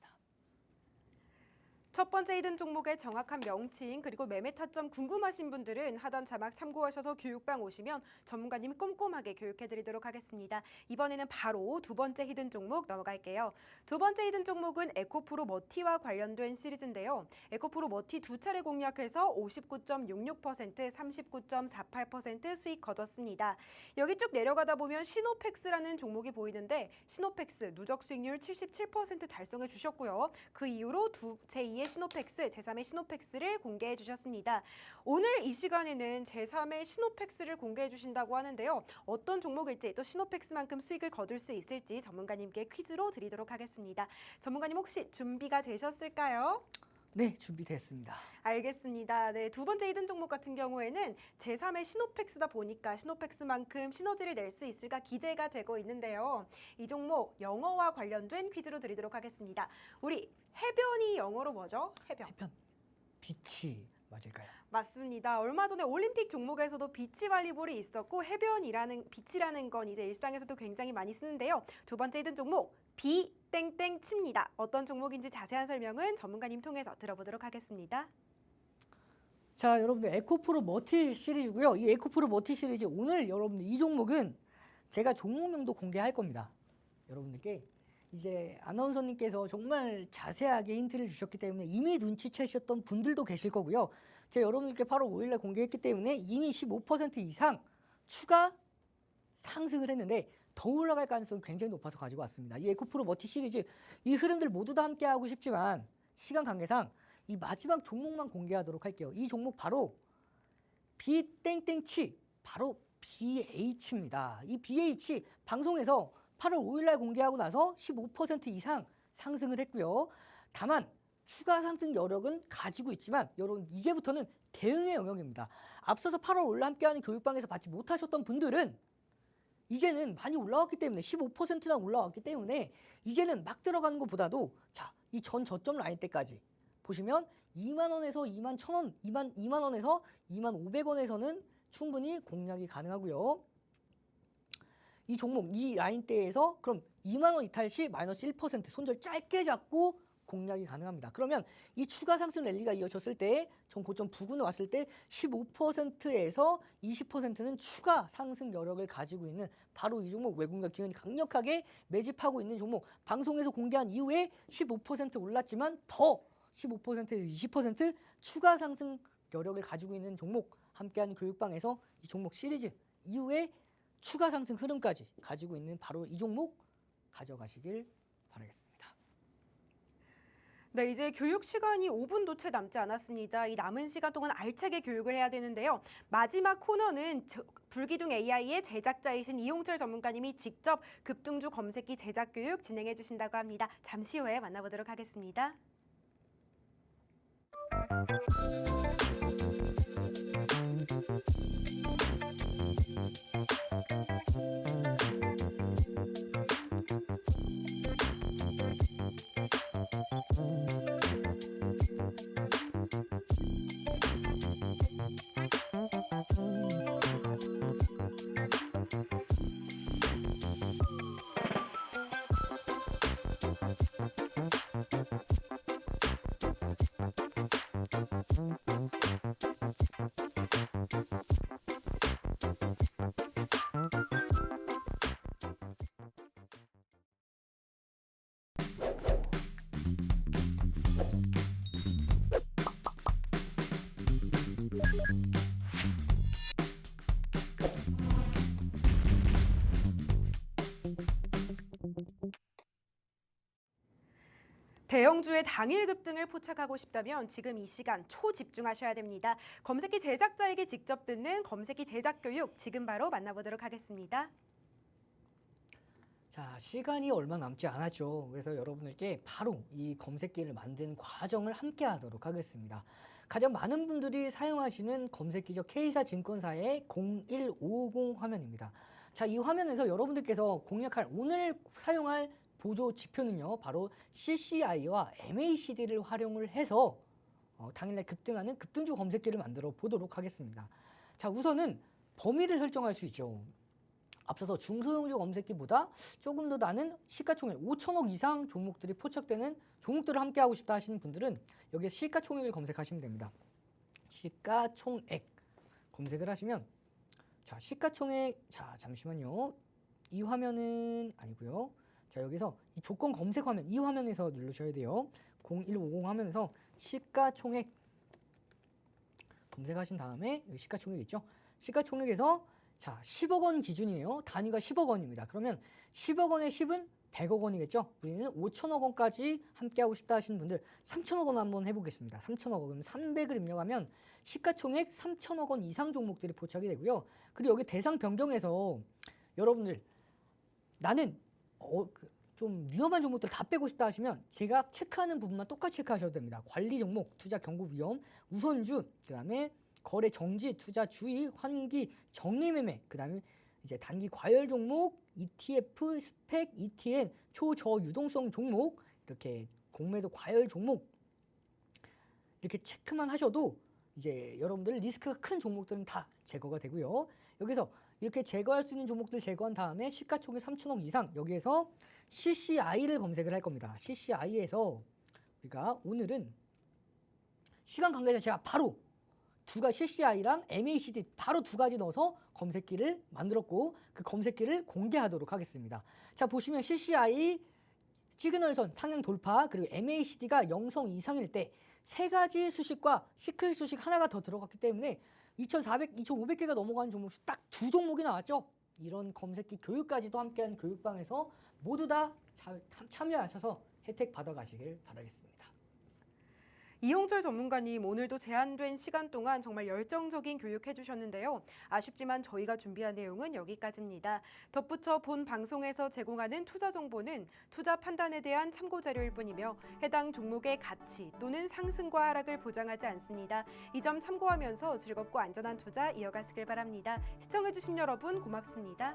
첫 번째 히든 종목의 정확한 명칭 그리고 매매 타점 궁금하신 분들은 하단 자막 참고하셔서 교육방 오시면 전문가님이 꼼꼼하게 교육해드리도록 하겠습니다. 이번에는 바로 두 번째 히든 종목 넘어갈게요. 두 번째 히든 종목은 에코프로 머티와 관련된 시리즈인데요. 에코프로 머티 두 차례 공략해서 59.66%, 39.48% 수익 거뒀습니다. 여기 쭉 내려가다 보면 시노펙스라는 종목이 보이는데 시노펙스 누적 수익률 77% 달성해 주셨고요. 그 이후로 제2의 시노펙스, 제3의 시노펙스를 공개해 주셨습니다. 오늘 이 시간에는 제3의 시노펙스를 공개해 주신다고 하는데요. 어떤 종목일지 또 시노펙스만큼 수익을 거둘 수 있을지 전문가님께 퀴즈로 드리도록 하겠습니다. 전문가님 혹시 준비가 되셨을까요? 네, 준비됐습니다. 알겠습니다. 네, 두 번째 히든 종목 같은 경우에는 제3의 시노펙스다 보니까 시노펙스만큼 시너지를 낼 수 있을까 기대가 되고 있는데요. 이 종목 영어와 관련된 퀴즈로 드리도록 하겠습니다. 우리 해변이 영어로 뭐죠? 해변. 비치 맞을까요? 맞습니다. 얼마 전에 올림픽 종목에서도 비치 발리볼이 있었고 비치라는 건 이제 일상에서도 굉장히 많이 쓰는데요. 두 번째 히든 종목 비 땡땡 칩니다. 어떤 종목인지 자세한 설명은 전문가님 통해서 들어보도록 하겠습니다. 자, 여러분들 에코프로 머티 시리즈고요. 이 에코프로 머티 시리즈 오늘 여러분들 이 종목은 제가 종목명도 공개할 겁니다. 여러분들께 이제 아나운서님께서 정말 자세하게 힌트를 주셨기 때문에 이미 눈치채셨던 분들도 계실 거고요. 제가 여러분들께 8월 5일 날 공개했기 때문에 이미 15% 이상 추가 상승을 했는데 더 올라갈 가능성이 굉장히 높아서 가지고 왔습니다. 이 에코프로 머티 시리즈 이 흐름들 모두 다 함께 하고 싶지만 시간 관계상 이 마지막 종목만 공개하도록 할게요. 이 종목 바로 비땡땡치, 바로 BH입니다. 이 BH 방송에서 8월 5일 날 공개하고 나서 15% 이상 상승을 했고요. 다만 추가 상승 여력은 가지고 있지만 여러분 이제부터는 대응의 영역입니다. 앞서서 8월 올 함께하는 교육방에서 받지 못하셨던 분들은 이제는 많이 올라왔기 때문에 15%나 올라왔기 때문에 이제는 막 들어가는 것보다도 자, 이 전 저점 라인 때까지 보시면 2만 원에서 2만 1,000원, 2만 원에서 2만 500원에서는 충분히 공략이 가능하고요. 이 종목 이 라인대에서 그럼 2만 원 이탈 시 마이너스 1% 손절 짧게 잡고 공략이 가능합니다. 그러면 이 추가 상승 랠리가 이어졌을 때 전 고점 부근에 왔을 때 15%에서 20%는 추가 상승 여력을 가지고 있는 바로 이 종목 외국인과 기관이 강력하게 매집하고 있는 종목 방송에서 공개한 이후에 15% 올랐지만 더 15%에서 20% 추가 상승 여력을 가지고 있는 종목 함께하는 교육방에서 이 종목 시리즈 이후에 추가 상승 흐름까지 가지고 있는 바로 이 종목 가져가시길 바라겠습니다. 네, 이제 교육 시간이 5분도 채 남지 않았습니다. 이 남은 시간 동안 알차게 교육을 해야 되는데요. 마지막 코너는 불기둥 AI의 제작자이신 이용철 전문가님이 직접 급등주 검색기 제작 교육 진행해 주신다고 합니다. 잠시 후에 만나보도록 하겠습니다. 대형주의 당일 급등을 포착하고 싶다면 지금 이 시간 초집중하셔야 됩니다. 검색기 제작자에게 직접 듣는 검색기 제작 교육 지금 바로 만나보도록 하겠습니다. 자, 시간이 얼마 남지 않았죠. 그래서 여러분들께 바로 이 검색기를 만드는 과정을 함께 하도록 하겠습니다. 가장 많은 분들이 사용하시는 검색기죠. K사 증권사의 0150 화면입니다. 자, 이 화면에서 여러분들께서 공략할 오늘 사용할 보조 지표는요. 바로 CCI와 MACD를 활용을 해서 당일날 급등하는 급등주 검색기를 만들어 보도록 하겠습니다. 자, 우선은 범위를 설정할 수 있죠. 앞서서 중소형주 검색기보다 조금 더 나는 시가총액 5천억 이상 종목들이 포착되는 종목들을 함께 하고 싶다 하시는 분들은 여기에 시가총액을 검색하시면 됩니다. 시가총액 검색을 하시면 자, 시가총액 자, 잠시만요. 이 화면은 아니고요. 자, 여기서 이 조건 검색 화면 이 화면에서 누르셔야 돼요. 0150 화면에서 시가총액 검색하신 다음에 여기 시가총액 있죠? 시가총액에서 자, 10억 원 기준이에요. 단위가 10억 원입니다. 그러면 10억 원의 10은 100억 원이겠죠? 우리는 5천억 원까지 함께 하고 싶다 하시는 분들 3천억 원 한번 해보겠습니다. 3천억 원 그럼 300을 입력하면 시가총액 3천억 원 이상 종목들이 포착이 되고요. 그리고 여기 대상 변경에서 여러분들 나는 좀 위험한 종목들 다 빼고 싶다 하시면 제가 체크하는 부분만 똑같이 체크하셔도 됩니다. 관리 종목, 투자 경고 위험, 우선주, 그 다음에 거래 정지, 투자 주의, 환기, 정리 매매, 그 다음에 이제 단기 과열 종목, ETF, 스펙, ETN, 초저 유동성 종목, 이렇게 공매도 과열 종목 이렇게 체크만 하셔도 이제 여러분들 리스크가 큰 종목들은 다 제거가 되고요. 여기서 이렇게 제거할 수 있는 종목들 제거한 다음에 시가총액 3천억 이상 여기에서 CCI를 검색을 할 겁니다. CCI에서 우리가 오늘은 시간 관계상 제가 바로 CCI랑 MACD 바로 두 가지 넣어서 검색기를 만들었고 그 검색기를 공개하도록 하겠습니다. 자, 보시면 CCI 시그널선 상향 돌파 그리고 MACD가 0성 이상일 때 세 가지 수식과 시클 수식 하나가 더 들어갔기 때문에 2,400, 2,500개가 넘어가는 종목이 딱 두 종목이 나왔죠. 이런 검색기 교육까지도 함께한 교육방에서 모두 다 참여하셔서 혜택 받아가시길 바라겠습니다. 이용철 전문가님 오늘도 제한된 시간 동안 정말 열정적인 교육해 주셨는데요. 아쉽지만 저희가 준비한 내용은 여기까지입니다. 덧붙여 본 방송에서 제공하는 투자 정보는 투자 판단에 대한 참고 자료일 뿐이며 해당 종목의 가치 또는 상승과 하락을 보장하지 않습니다. 이 점 참고하면서 즐겁고 안전한 투자 이어가시길 바랍니다. 시청해 주신 여러분 고맙습니다.